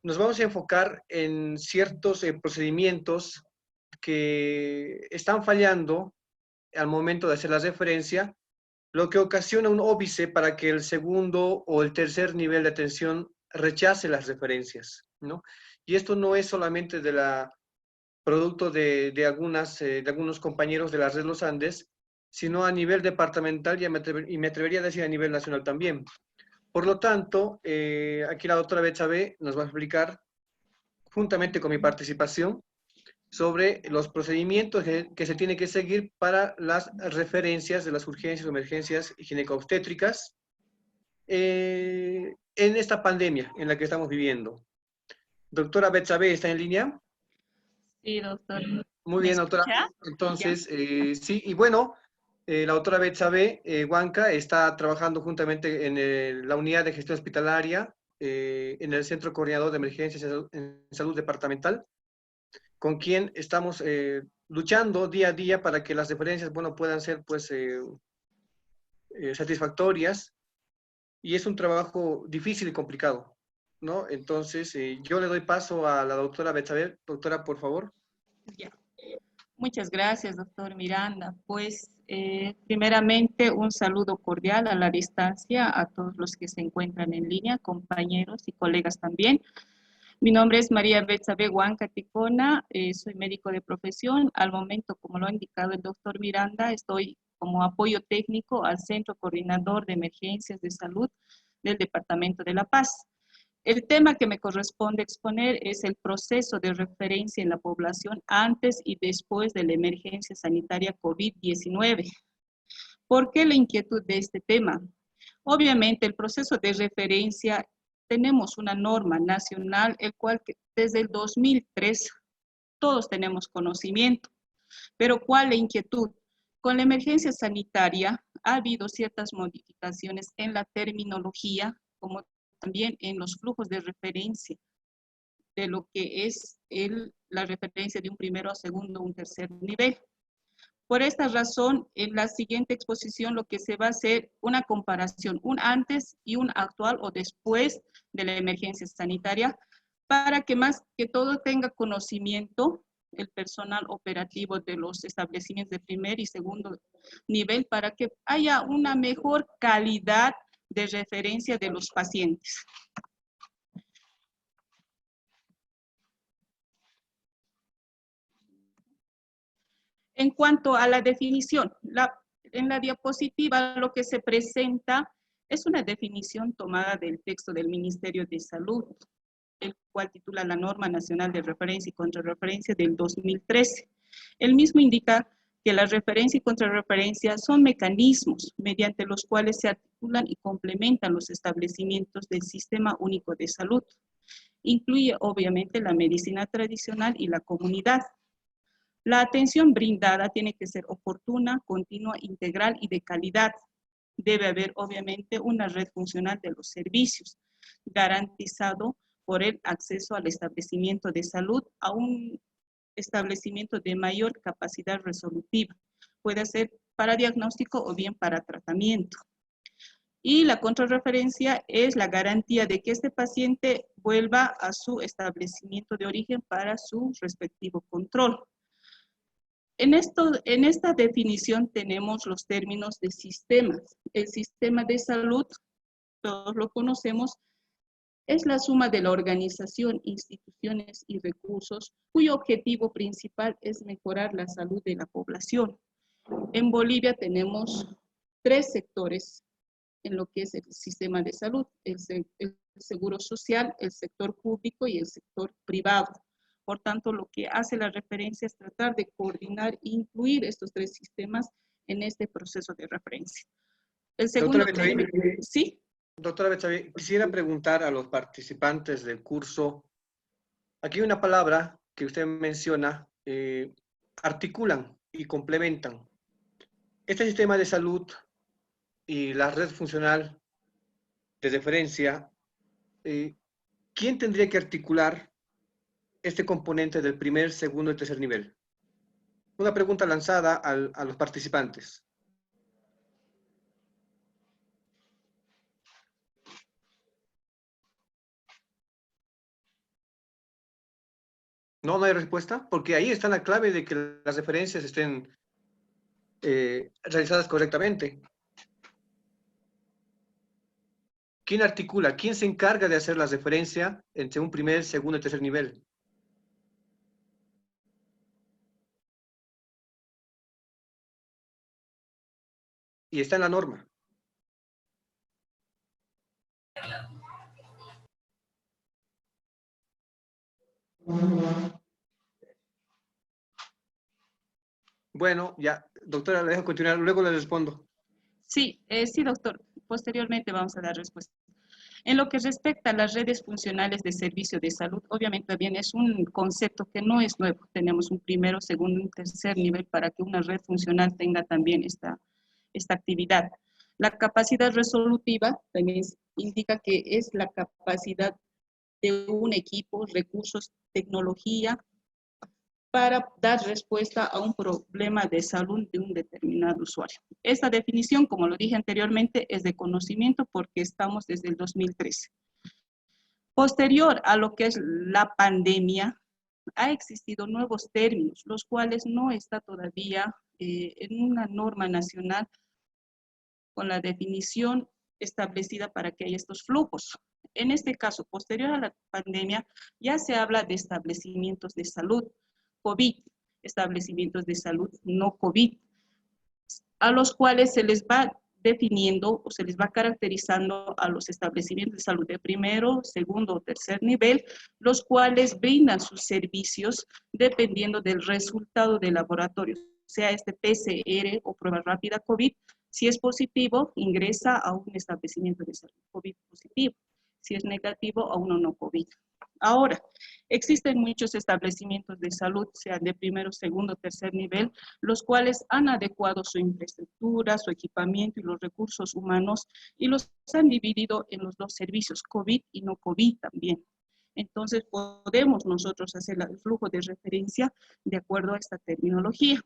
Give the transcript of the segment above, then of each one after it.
nos vamos a enfocar en ciertos procedimientos que están fallando al momento de hacer la referencia, lo que ocasiona un óbice para que el segundo o el tercer nivel de atención rechace las referencias, ¿no? Y esto no es solamente producto de algunos compañeros de la Red Los Andes, sino a nivel departamental y me atrevería a decir a nivel nacional también. Por lo tanto, aquí la doctora Betsabe nos va a explicar, juntamente con mi participación, sobre los procedimientos que se tiene que seguir para las referencias de las urgencias o emergencias gineco-obstétricas en esta pandemia en la que estamos viviendo. Doctora Betsabe, ¿está en línea? Sí, doctor. Muy ¿Me bien, doctora. escucha? Ya. Entonces, sí, y bueno, la doctora Betsabe Huanca está trabajando juntamente en la unidad de gestión hospitalaria, en el Centro Coordinador de Emergencias en Salud Departamental, con quien estamos luchando día a día para que las referencias, bueno, puedan ser, pues, satisfactorias, y es un trabajo difícil y complicado, ¿no? Entonces, yo le doy paso a la doctora Betsabe. Doctora, por favor. Ya. Muchas gracias, doctor Miranda. Pues, primeramente, un saludo cordial a la distancia a todos los que se encuentran en línea, compañeros y colegas también. Mi nombre es María Betsabe Huanca Ticona, soy médico de profesión. Al momento, como lo ha indicado el doctor Miranda, estoy como apoyo técnico al Centro Coordinador de Emergencias de Salud del Departamento de La Paz. El tema que me corresponde exponer es el proceso de referencia en la población antes y después de la emergencia sanitaria COVID-19. ¿Por qué la inquietud de este tema? Obviamente, el proceso de referencia, tenemos una norma nacional, el cual desde el 2003 todos tenemos conocimiento. Pero ¿cuál la inquietud? Con la emergencia sanitaria ha habido ciertas modificaciones en la terminología, como también en los flujos de referencia de lo que es la referencia de un primero a segundo o un tercer nivel. Por esta razón, en la siguiente exposición lo que se va a hacer una comparación, un antes y un actual o después de la emergencia sanitaria, para que más que todo tenga conocimiento el personal operativo de los establecimientos de primer y segundo nivel, para que haya una mejor calidad de referencia de los pacientes. En cuanto a la definición, en la diapositiva lo que se presenta es una definición tomada del texto del Ministerio de Salud, el cual titula la Norma Nacional de Referencia y Contrarreferencia del 2013. El mismo indica que la referencia y contrarreferencia son mecanismos mediante los cuales se articulan y complementan los establecimientos del Sistema Único de Salud. Incluye obviamente la medicina tradicional y la comunidad. La atención brindada tiene que ser oportuna, continua, integral y de calidad. Debe haber obviamente una red funcional de los servicios, garantizado por el acceso al establecimiento de salud a un establecimiento de mayor capacidad resolutiva. Puede ser para diagnóstico o bien para tratamiento. Y la contrarreferencia es la garantía de que este paciente vuelva a su establecimiento de origen para su respectivo control. En esta definición tenemos los términos de sistemas. El sistema de salud, todos lo conocemos, es la suma de la organización, instituciones y recursos cuyo objetivo principal es mejorar la salud de la población. En Bolivia tenemos 3 sectores en lo que es el sistema de salud: el seguro social, el sector público y el sector privado. Por tanto, lo que hace la referencia es tratar de coordinar e incluir estos 3 sistemas en este proceso de referencia. El segundo término, ¿sí? Doctora Betsabe, quisiera preguntar a los participantes del curso, aquí hay una palabra que usted menciona, articulan y complementan. Este sistema de salud y la red funcional de referencia, ¿quién tendría que articular este componente del primer, segundo y tercer nivel? Una pregunta lanzada a los participantes. No, no hay respuesta, porque ahí está la clave de que las referencias estén realizadas correctamente. ¿Quién articula? ¿Quién se encarga de hacer la referencia entre un primer, segundo y tercer nivel? Y está en la norma. Bueno, ya, doctora, le dejo continuar, luego le respondo. Sí, sí, doctor. Posteriormente vamos a dar respuesta. En lo que respecta a las redes funcionales de servicio de salud, obviamente también es un concepto que no es nuevo. Tenemos un primero, segundo y un tercer nivel para que una red funcional tenga también esta actividad. La capacidad resolutiva también indica que es la capacidad de un equipo, recursos, tecnología, para dar respuesta a un problema de salud de un determinado usuario. Esta definición, como lo dije anteriormente, es de conocimiento porque estamos desde el 2013. Posterior a lo que es la pandemia, ha existido nuevos términos, los cuales no está todavía en una norma nacional con la definición establecida para que haya estos flujos. En este caso, posterior a la pandemia, ya se habla de establecimientos de salud COVID, establecimientos de salud no COVID, a los cuales se les va definiendo o se les va caracterizando a los establecimientos de salud de primero, segundo o tercer nivel, los cuales brindan sus servicios dependiendo del resultado del laboratorio, sea este PCR o prueba rápida COVID. Si es positivo, ingresa a un establecimiento de salud COVID positivo. Si es negativo, a uno no COVID. Ahora, existen muchos establecimientos de salud, sean de primero, segundo, tercer nivel, los cuales han adecuado su infraestructura, su equipamiento y los recursos humanos y los han dividido en los dos servicios, COVID y no COVID también. Entonces, podemos nosotros hacer el flujo de referencia de acuerdo a esta terminología.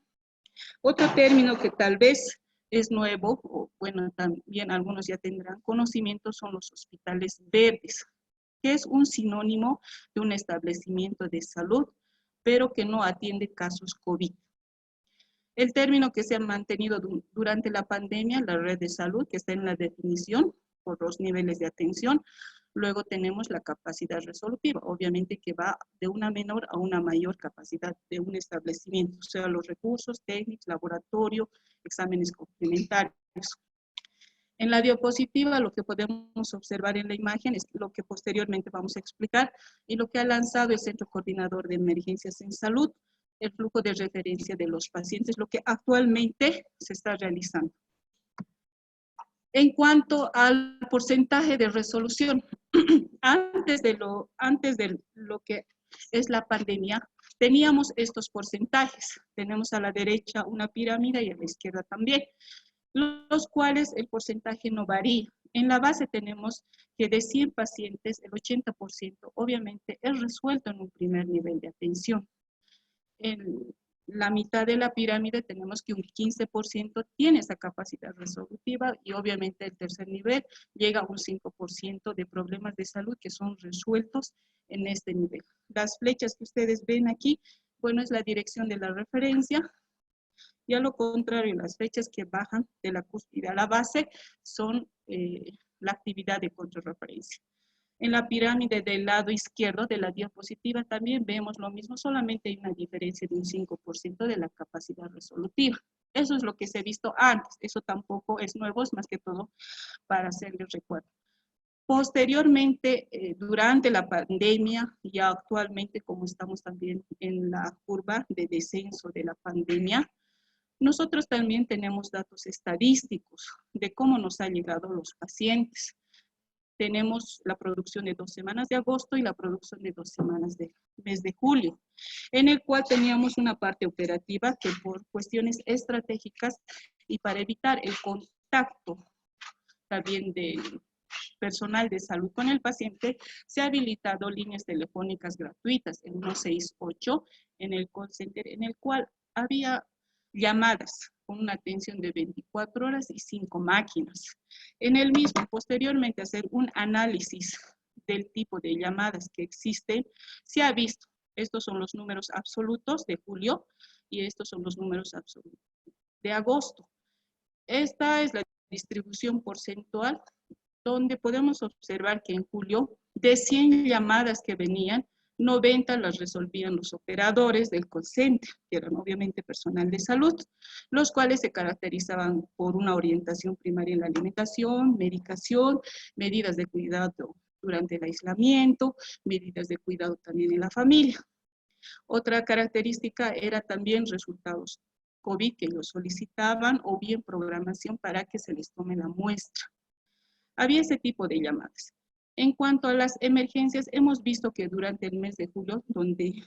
Otro término que tal vez es nuevo, o bueno, también algunos ya tendrán conocimiento, son los hospitales verdes, que es un sinónimo de un establecimiento de salud, pero que no atiende casos COVID. El término que se ha mantenido durante la pandemia, la red de salud, que está en la definición por los niveles de atención. Luego tenemos la capacidad resolutiva, obviamente que va de una menor a una mayor capacidad de un establecimiento, o sea, los recursos técnicos, laboratorio, exámenes complementarios. En la diapositiva lo que podemos observar en la imagen es lo que posteriormente vamos a explicar y lo que ha lanzado el Centro Coordinador de Emergencias en Salud, el flujo de referencia de los pacientes, lo que actualmente se está realizando. En cuanto al porcentaje de resolución, antes de lo que es la pandemia, teníamos estos porcentajes. Tenemos a la derecha una pirámide y a la izquierda también, los cuales el porcentaje no varía. En la base tenemos que de 100 pacientes, el 80% obviamente es resuelto en un primer nivel de atención. En la mitad de la pirámide tenemos que un 15% tiene esa capacidad resolutiva y obviamente el tercer nivel llega a un 5% de problemas de salud que son resueltos en este nivel. Las flechas que ustedes ven aquí, bueno, es la dirección de la referencia, y a lo contrario, las flechas que bajan de la cúspide a la base son la actividad de contrarreferencia. En la pirámide del lado izquierdo de la diapositiva también vemos lo mismo, solamente hay una diferencia de un 5% de la capacidad resolutiva. Eso es lo que se ha visto antes, eso tampoco es nuevo, es más que todo para hacerles recuerdo. Posteriormente, durante la pandemia y actualmente, como estamos también en la curva de descenso de la pandemia, nosotros también tenemos datos estadísticos de cómo nos han llegado los pacientes. Tenemos la producción de 2 semanas de agosto y la producción de 2 semanas del mes de julio, en el cual teníamos una parte operativa que por cuestiones estratégicas y para evitar el contacto también del personal de salud con el paciente, se ha habilitado líneas telefónicas gratuitas en 168 en el call center, en el cual había llamadas con una atención de 24 horas y 5 máquinas. En el mismo, posteriormente, hacer un análisis del tipo de llamadas que existen, se ha visto Estos son los números absolutos de julio y estos son los números absolutos de agosto. Esta es la distribución porcentual donde podemos observar que en julio, de 100 llamadas que venían, 90 las resolvían los operadores del call center, que eran obviamente personal de salud, los cuales se caracterizaban por una orientación primaria en la alimentación, medicación, medidas de cuidado durante el aislamiento, medidas de cuidado también en la familia. Otra característica era también resultados COVID que los solicitaban o bien programación para que se les tome la muestra. Había ese tipo de llamadas. En cuanto a las emergencias, hemos visto que durante el mes de julio, donde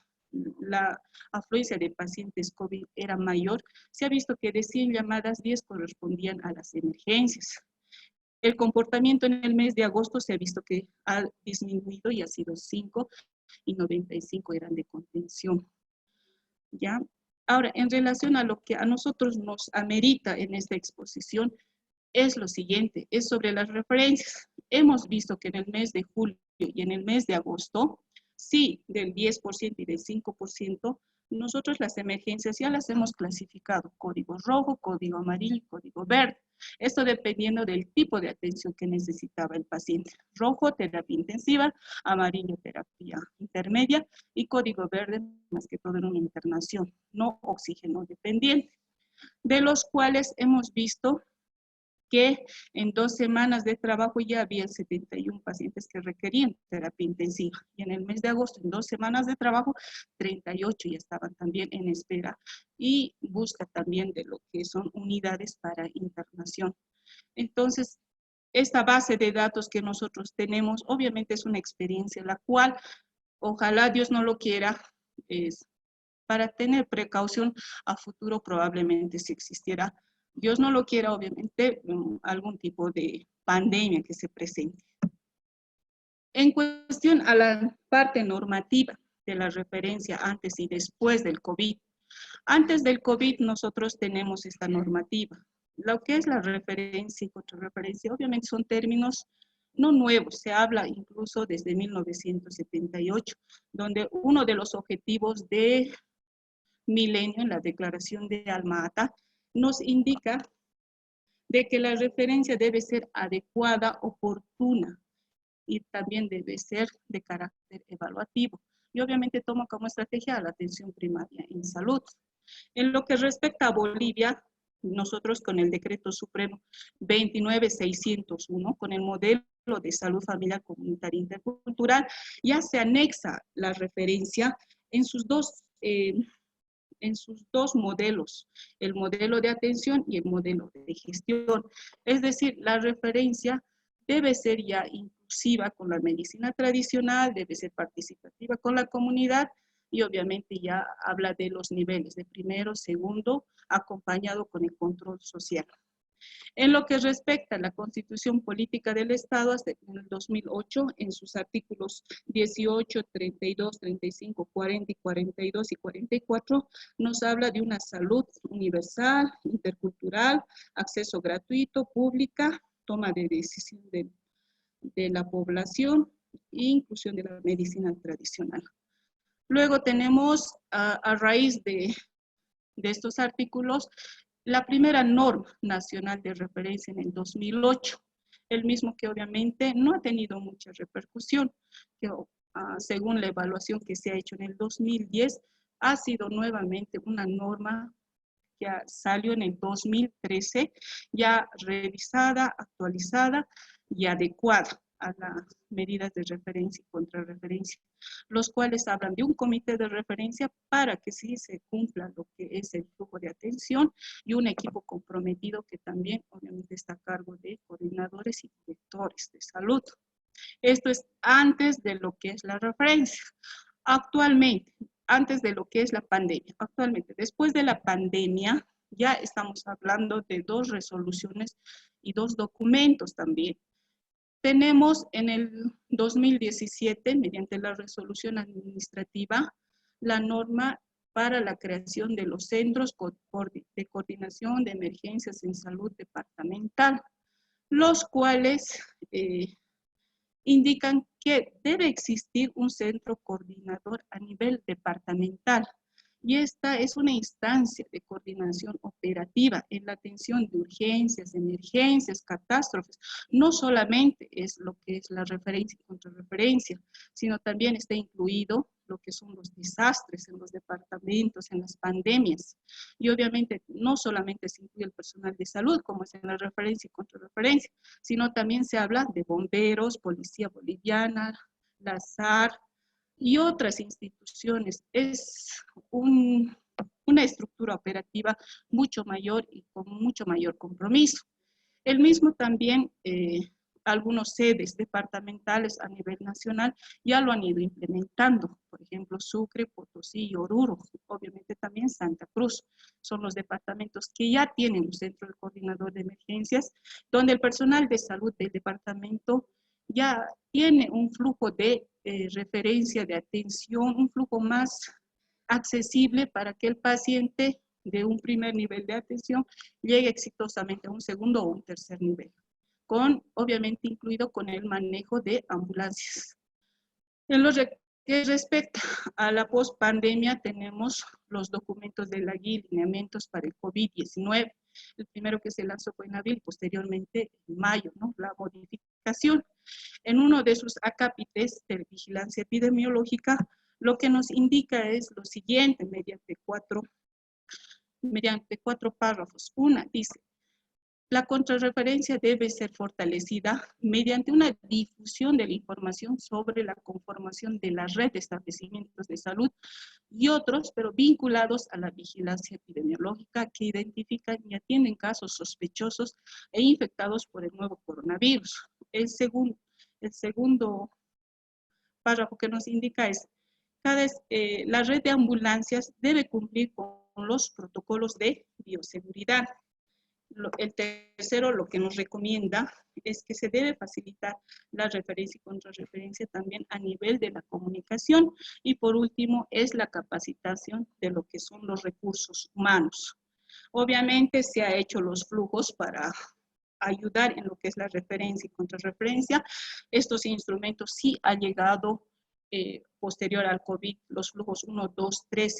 la afluencia de pacientes COVID era mayor, se ha visto que de 100 llamadas, 10 correspondían a las emergencias. El comportamiento en el mes de agosto se ha visto que ha disminuido y ha sido 5 y 95 eran de contención. ¿Ya? Ahora, en relación a lo que a nosotros nos amerita en esta exposición, es lo siguiente, es sobre las referencias. Hemos visto que en el mes de julio y en el mes de agosto, sí, del 10% y del 5%, nosotros las emergencias ya las hemos clasificado, código rojo, código amarillo y código verde. Esto dependiendo del tipo de atención que necesitaba el paciente. Rojo, terapia intensiva, amarillo, terapia intermedia y código verde, más que todo en una internación, no oxígeno dependiente, de los cuales hemos visto que en 2 semanas de trabajo ya había 71 pacientes que requerían terapia intensiva. Y en el mes de agosto, en 2 semanas de trabajo, 38 ya estaban también en espera. Y busca también de lo que son unidades para internación. Entonces, esta base de datos que nosotros tenemos, obviamente es una experiencia, la cual, ojalá Dios no lo quiera, es para tener precaución a futuro probablemente si existiera, Dios no lo quiera, obviamente, algún tipo de pandemia que se presente. En cuestión a la parte normativa de la referencia antes y después del COVID. Antes del COVID nosotros tenemos esta normativa. Lo que es la referencia y contrarreferencia, obviamente son términos no nuevos, se habla incluso desde 1978, donde uno de los objetivos de milenio en la Declaración de Alma-Ata nos indica de que la referencia debe ser adecuada, oportuna y también debe ser de carácter evaluativo. Y obviamente toma como estrategia la atención primaria en salud. En lo que respecta a Bolivia, nosotros con el Decreto Supremo 29601, con el modelo de salud familiar comunitaria intercultural, ya se anexa la referencia en sus dos modelos, el modelo de atención y el modelo de gestión. Es decir, la referencia debe ser ya inclusiva con la medicina tradicional, debe ser participativa con la comunidad y obviamente ya habla de los niveles de primero, segundo, acompañado con el control social. En lo que respecta a la Constitución Política del Estado, hasta el 2008, en sus artículos 18, 32, 35, 40 y 42 y 44, nos habla de una salud universal, intercultural, acceso gratuito, pública, toma de decisión de la población e inclusión de la medicina tradicional. Luego tenemos, a raíz de estos artículos, la primera norma nacional de referencia en el 2008, el mismo que obviamente no ha tenido mucha repercusión, que según la evaluación que se ha hecho en el 2010, ha sido nuevamente una norma que salió en el 2013, ya revisada, actualizada y adecuada a las medidas de referencia y contrarreferencia, los cuales hablan de un comité de referencia para que sí se cumpla lo que es el flujo de atención y un equipo comprometido que también obviamente está a cargo de coordinadores y directores de salud. Esto es antes de lo que es la referencia. Actualmente, antes de lo que es la pandemia, actualmente, después de la pandemia, ya estamos hablando de 2 resoluciones y 2 documentos también. Tenemos en el 2017, mediante la resolución administrativa, la norma para la creación de los centros de coordinación de emergencias en salud departamental, los cuales indican que debe existir un centro coordinador a nivel departamental. Y esta es una instancia de coordinación operativa en la atención de urgencias, emergencias, catástrofes. No solamente es lo que es la referencia y contrarreferencia, sino también está incluido lo que son los desastres en los departamentos, en las pandemias. Y obviamente no solamente se incluye el personal de salud, como es en la referencia y contrarreferencia, sino también se habla de bomberos, policía boliviana, la SAR, y otras instituciones. Es una estructura operativa mucho mayor y con mucho mayor compromiso. El mismo también, algunos sedes departamentales a nivel nacional ya lo han ido implementando. Por ejemplo, Sucre, Potosí y Oruro. Obviamente también Santa Cruz. Son los departamentos que ya tienen un centro de coordinador de emergencias, donde el personal de salud del departamento ya tiene un flujo de referencia, de atención, un flujo más accesible para que el paciente de un primer nivel de atención llegue exitosamente a un segundo o un tercer nivel, obviamente incluido con el manejo de ambulancias. En lo que respecta a la pospandemia, tenemos los documentos de la guía y lineamientos para el COVID-19. El primero que se lanzó fue en abril, posteriormente en mayo, ¿no? La modificación. En uno de sus acápites de vigilancia epidemiológica, lo que nos indica es lo siguiente, mediante cuatro párrafos. Una dice: la contrarreferencia debe ser fortalecida mediante una difusión de la información sobre la conformación de la red de establecimientos de salud y otros, pero vinculados a la vigilancia epidemiológica, que identifican y atienden casos sospechosos e infectados por el nuevo coronavirus. El segundo párrafo que nos indica es: la red de ambulancias debe cumplir con los protocolos de bioseguridad. El tercero, lo que nos recomienda es que se debe facilitar la referencia y contrarreferencia también a nivel de la comunicación. Y por último, es la capacitación de lo que son los recursos humanos. Obviamente se ha hecho los flujos para ayudar en lo que es la referencia y contrarreferencia. Estos instrumentos sí han llegado posterior al COVID, los flujos 1, 2, 3,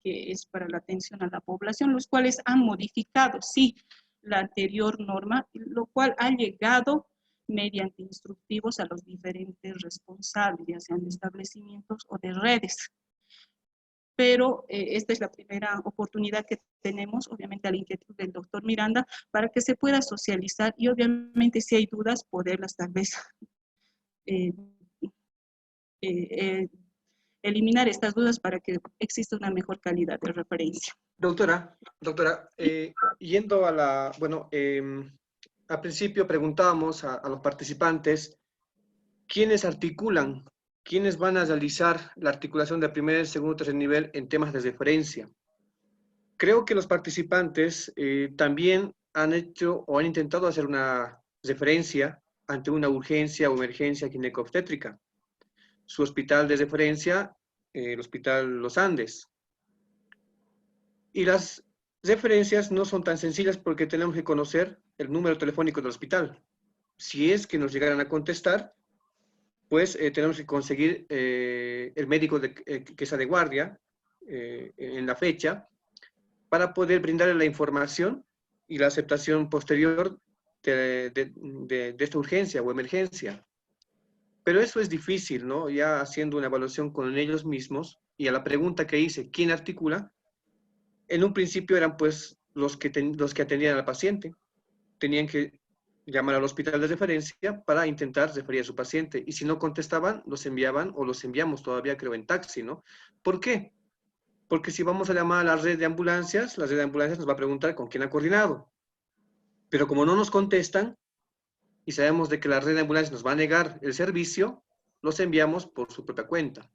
que es para la atención a la población, los cuales han modificado, sí, la anterior norma, lo cual ha llegado mediante instructivos a los diferentes responsables, ya sean de establecimientos o de redes. Pero esta es la primera oportunidad que tenemos, obviamente a la inquietud del doctor Miranda, para que se pueda socializar y obviamente si hay dudas, poderlas tal vez eliminar estas dudas para que exista una mejor calidad de referencia. Doctora, yendo a la, bueno, al principio preguntábamos a los participantes quiénes articulan, quiénes van a realizar la articulación de primer, segundo, tercer nivel en temas de referencia. Creo que los participantes también han hecho o han intentado hacer una referencia ante una urgencia o emergencia gineco-obstétrica. Su hospital de referencia, el Hospital Los Andes. Y las referencias no son tan sencillas porque tenemos que conocer el número telefónico del hospital. Si es que nos llegaran a contestar, pues tenemos que conseguir el médico que está de guardia en la fecha para poder brindarle la información y la aceptación posterior de esta urgencia o emergencia. Pero eso es difícil, ¿no? Ya haciendo una evaluación con ellos mismos y a la pregunta que hice, ¿quién articula? En un principio eran pues los que atendían al paciente. Tenían que llamar al hospital de referencia para intentar referir a su paciente. Y si no contestaban, los enviaban o los enviamos todavía, creo, en taxi, ¿no? ¿Por qué? Porque si vamos a llamar a la red de ambulancias, la red de ambulancias nos va a preguntar con quién ha coordinado. Pero como no nos contestan y sabemos de que la red de ambulancias nos va a negar el servicio, los enviamos por su propia cuenta.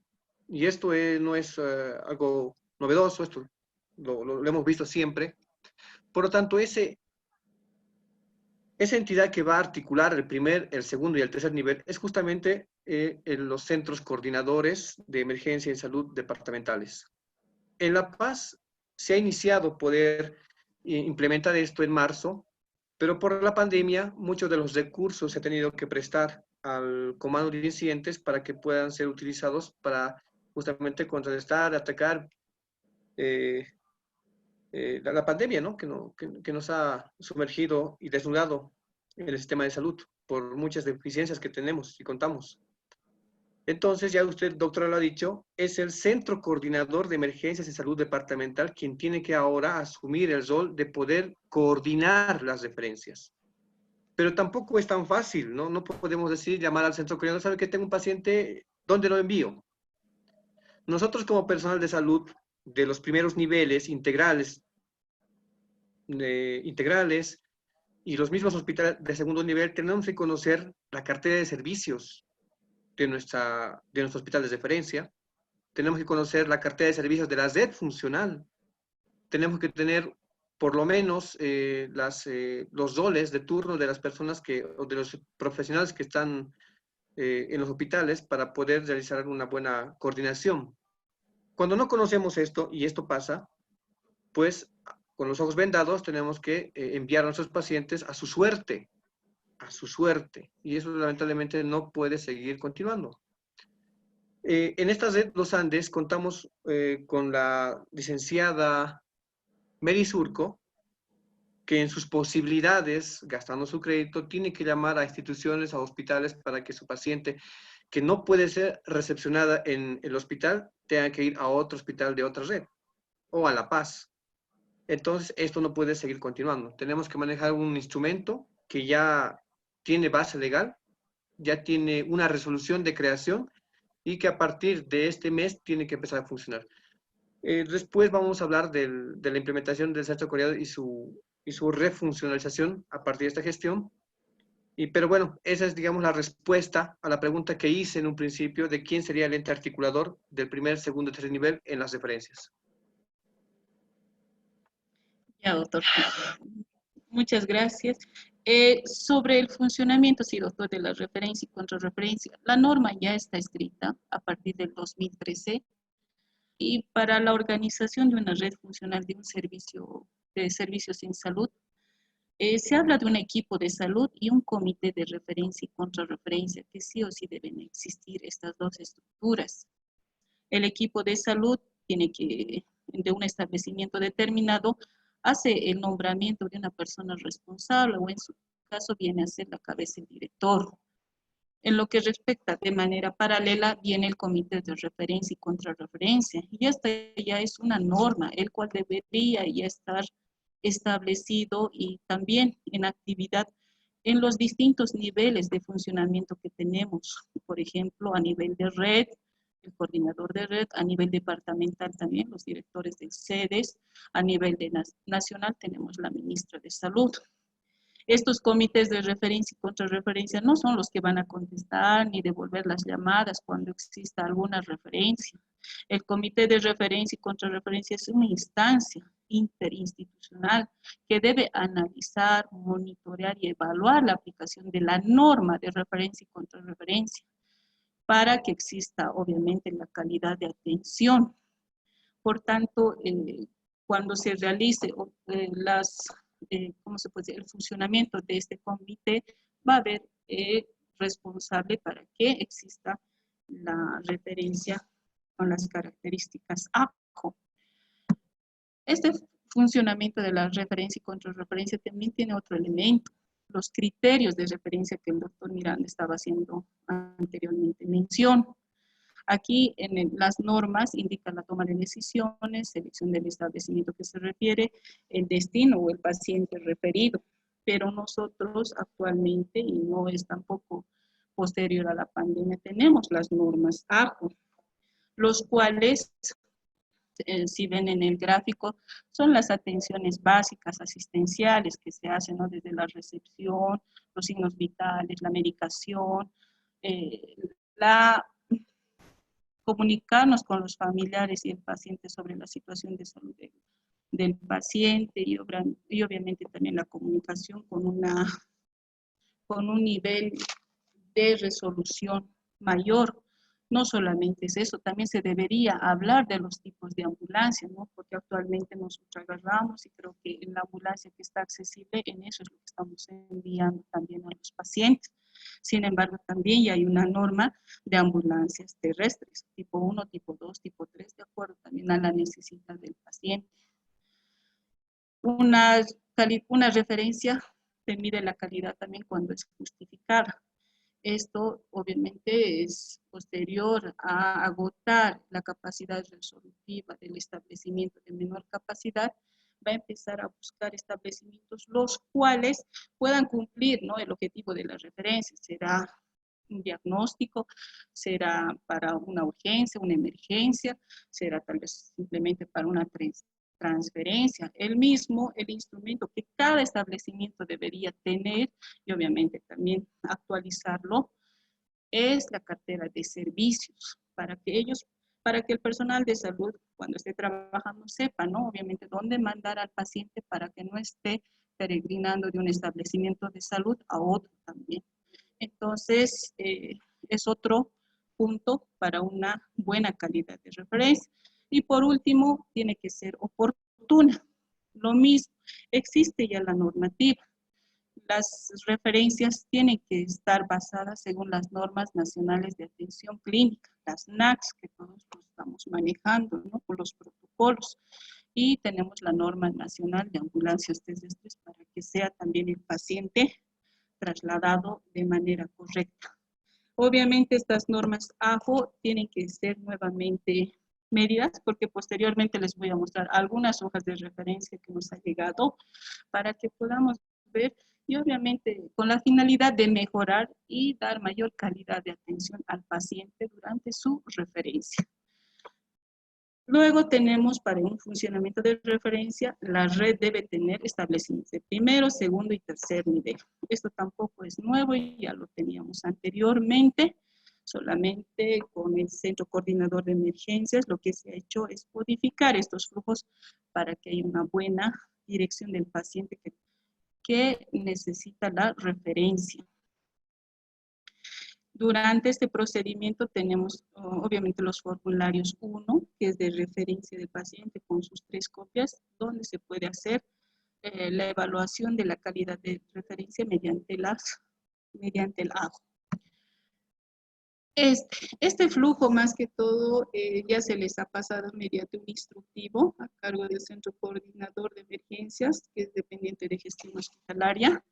Y esto no es algo novedoso, esto lo hemos visto siempre. Por lo tanto, esa entidad que va a articular el primer, el segundo y el tercer nivel es justamente los centros coordinadores de emergencia en salud departamentales. En La Paz se ha iniciado poder implementar esto en marzo, pero por la pandemia muchos de los recursos se han tenido que prestar al comando de incidentes para que puedan ser utilizados para justamente contrarrestar, atacar la pandemia, ¿no? Que nos ha sumergido y desnudado el sistema de salud por muchas deficiencias que tenemos y contamos. Entonces, ya usted, doctora, lo ha dicho, es el Centro Coordinador de Emergencias de Salud Departamental quien tiene que ahora asumir el rol de poder coordinar las referencias. Pero tampoco es tan fácil, ¿no? No podemos decir, llamar al centro coordinador, ¿sabe que tengo un paciente? ¿Dónde lo envío? Nosotros como personal de salud de los primeros niveles integrales y los mismos hospitales de segundo nivel tenemos que conocer la cartera de servicios de nuestro hospital de referencia, tenemos que conocer la cartera de servicios de la red funcional, tenemos que tener por lo menos los roles de turno de las personas o de los profesionales que están en los hospitales para poder realizar una buena coordinación. Cuando no conocemos esto, y esto pasa, pues con los ojos vendados tenemos que enviar a nuestros pacientes a su suerte, y eso lamentablemente no puede seguir continuando. En esta red Los Andes contamos con la licenciada Mary Surco, que en sus posibilidades, gastando su crédito, tiene que llamar a instituciones, a hospitales, para que su paciente, que no puede ser recepcionada en el hospital, tenga que ir a otro hospital de otra red, o a La Paz. Entonces, esto no puede seguir continuando. Tenemos que manejar un instrumento que ya tiene base legal, ya tiene una resolución de creación, y que a partir de este mes tiene que empezar a funcionar. Después vamos a hablar de la implementación del centro coordinador y su refuncionalización a partir de esta gestión. Pero bueno, esa es, digamos, la respuesta a la pregunta que hice en un principio de quién sería el ente articulador del primer, segundo y tercer nivel en las referencias. Ya, doctor. Muchas gracias. Sobre el funcionamiento, sí, doctor, de la referencia y contrarreferencia, la norma ya está escrita a partir del 2013 y para la organización de una red funcional de un servicio de servicios en salud, se habla de un equipo de salud y un comité de referencia y contrarreferencia, que sí o sí deben existir estas dos estructuras. El equipo de salud tiene que, de un establecimiento determinado, hace el nombramiento de una persona responsable o en su caso viene a ser la cabeza del director. En lo que respecta de manera paralela viene el comité de referencia y contrarreferencia. Y esta ya es una norma, el cual debería ya estar establecido y también en actividad en los distintos niveles de funcionamiento que tenemos. Por ejemplo, a nivel de red, el coordinador de red, a nivel departamental también, los directores de sedes, a nivel nacional tenemos la ministra de Salud. Estos comités de referencia y contrarreferencia no son los que van a contestar ni devolver las llamadas cuando exista alguna referencia. El comité de referencia y contrarreferencia es una instancia interinstitucional que debe analizar, monitorear y evaluar la aplicación de la norma de referencia y contrarreferencia para que exista obviamente la calidad de atención. Por tanto, cuando se realice ¿cómo se puede decir? El funcionamiento de este comité, va a haber responsable para que exista la referencia con las características AJO. Este funcionamiento de la referencia y contrarreferencia también tiene otro elemento, los criterios de referencia que el doctor Miranda estaba haciendo anteriormente mención. Aquí en las normas indica la toma de decisiones, selección del establecimiento que se refiere, el destino o el paciente referido, pero nosotros actualmente, y no es tampoco posterior a la pandemia, tenemos las normas AJO, los cuales, si ven en el gráfico, son las atenciones básicas asistenciales que se hacen, ¿no? Desde la recepción, los signos vitales, la medicación, comunicarnos con los familiares y el paciente sobre la situación de salud del paciente y obviamente también la comunicación con un nivel de resolución mayor. No solamente es eso, también se debería hablar de los tipos de ambulancia, ¿no? Porque actualmente nosotros agarramos y creo que en la ambulancia que está accesible, en eso es lo que estamos enviando también a los pacientes. Sin embargo, también ya hay una norma de ambulancias terrestres, tipo 1, tipo 2, tipo 3, de acuerdo también a la necesidad del paciente. Una referencia se mide la calidad también cuando es justificada. Esto obviamente es posterior a agotar la capacidad resolutiva del establecimiento de menor capacidad, va a empezar a buscar establecimientos los cuales puedan cumplir, ¿no?, el objetivo de la referencia. Será un diagnóstico, será para una urgencia, una emergencia, será tal vez simplemente para una transferencia. El instrumento que cada establecimiento debería tener y obviamente también actualizarlo es la cartera de servicios para que el personal de salud cuando esté trabajando sepa, ¿no?, obviamente dónde mandar al paciente para que no esté peregrinando de un establecimiento de salud a otro también. Entonces, es otro punto para una buena calidad de referencia. Y por último, tiene que ser oportuna. Lo mismo, existe ya la normativa. Las referencias tienen que estar basadas según las normas nacionales de atención clínica, las NACs, que todos estamos manejando, ¿no?, por los protocolos. Y tenemos la norma nacional de ambulancias terrestres para que sea también el paciente trasladado de manera correcta. Obviamente estas normas AJO tienen que ser nuevamente medidas porque posteriormente les voy a mostrar algunas hojas de referencia que nos ha llegado para que podamos ver y obviamente con la finalidad de mejorar y dar mayor calidad de atención al paciente durante su referencia. Luego tenemos para un funcionamiento de referencia, la red debe tener establecidos de primero, segundo y tercer nivel. Esto tampoco es nuevo y ya lo teníamos anteriormente, solamente con el Centro Coordinador de Emergencias lo que se ha hecho es codificar estos flujos para que haya una buena dirección del paciente que necesita la referencia. Durante este procedimiento tenemos obviamente los formularios 1, que es de referencia del paciente con sus 3 copias, donde se puede hacer la evaluación de la calidad de referencia mediante el AJO. Este flujo más que todo ya se les ha pasado mediante un instructivo a cargo del Centro Coordinador de Emergencias, que es dependiente de gestión hospitalaria.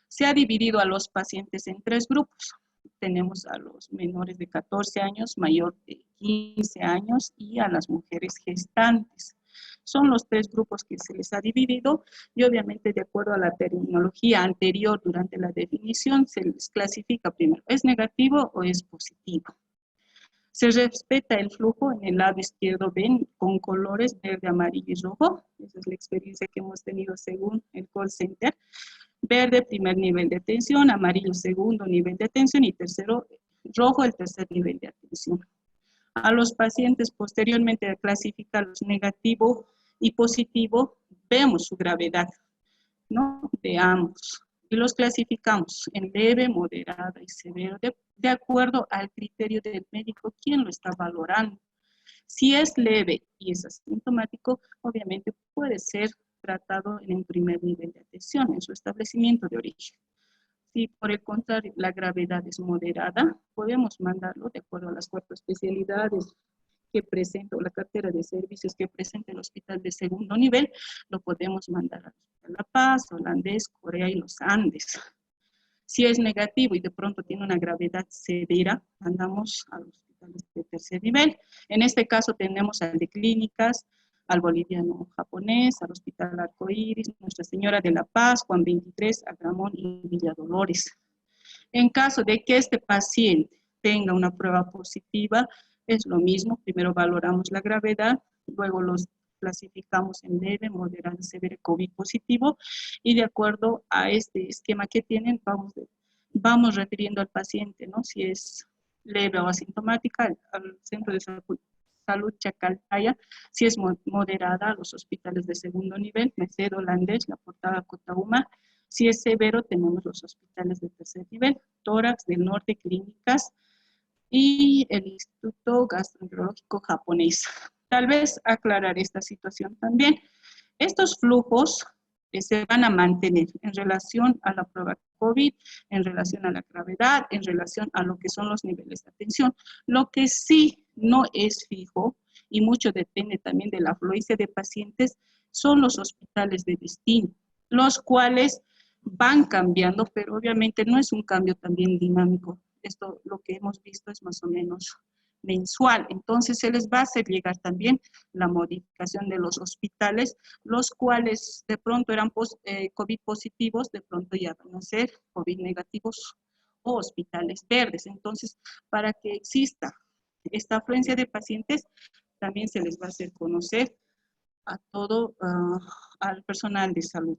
Se ha dividido a los pacientes en 3 grupos. Tenemos a los menores de 14 años, mayor de 15 años y a las mujeres gestantes. Son los 3 grupos que se les ha dividido y obviamente de acuerdo a la terminología anterior durante la definición se les clasifica primero, ¿es negativo o es positivo? Se respeta el flujo en el lado izquierdo, ven, con colores verde, amarillo y rojo. Esa es la experiencia que hemos tenido según el call center. Verde, primer nivel de atención, amarillo, segundo nivel de atención y rojo, el tercer nivel de atención. A los pacientes posteriormente clasificados negativo y positivo, vemos su gravedad, ¿no?, de ambos. Y los clasificamos en leve, moderada y severo, de acuerdo al criterio del médico, quien lo está valorando. Si es leve y es asintomático, obviamente puede ser tratado en un primer nivel de atención, en su establecimiento de origen. Si por el contrario la gravedad es moderada, podemos mandarlo de acuerdo a las 4 especialidades que presenta, o la cartera de servicios que presenta el hospital de segundo nivel, lo podemos mandar al Hospital La Paz, Holandés, Corea y los Andes. Si es negativo y de pronto tiene una gravedad severa, mandamos a los hospitales de tercer nivel. En este caso tenemos al de clínicas, al boliviano japonés, al Hospital Arcoíris, Nuestra Señora de la Paz, Juan 23, Agramón y Villa Dolores. En caso de que este paciente tenga una prueba positiva, es lo mismo, primero valoramos la gravedad, luego los clasificamos en leve, moderado, severo, COVID positivo, y de acuerdo a este esquema que tienen, vamos refiriendo al paciente, ¿no?, si es leve o asintomática, al centro de salud Chacaltaya, si es moderada, a los hospitales de segundo nivel, Merced, Holandés, La Portada, Cotahuma. Si es severo, tenemos los hospitales de tercer nivel, Tórax del Norte, Clínicas y el Instituto Gastroenterológico Japonés. Tal vez aclarar esta situación también. Estos flujos se van a mantener en relación a la prueba COVID, en relación a la gravedad, en relación a lo que son los niveles de atención. Lo que sí no es fijo, y mucho depende también de la afluencia de pacientes, son los hospitales de destino, los cuales van cambiando, pero obviamente no es un cambio también dinámico. Esto, lo que hemos visto es más o menos mensual. Entonces se les va a hacer llegar también la modificación de los hospitales, los cuales de pronto eran COVID positivos, de pronto ya van a ser COVID negativos o hospitales verdes. Entonces, para que exista esta afluencia de pacientes, también se les va a hacer conocer a todo, al personal de salud.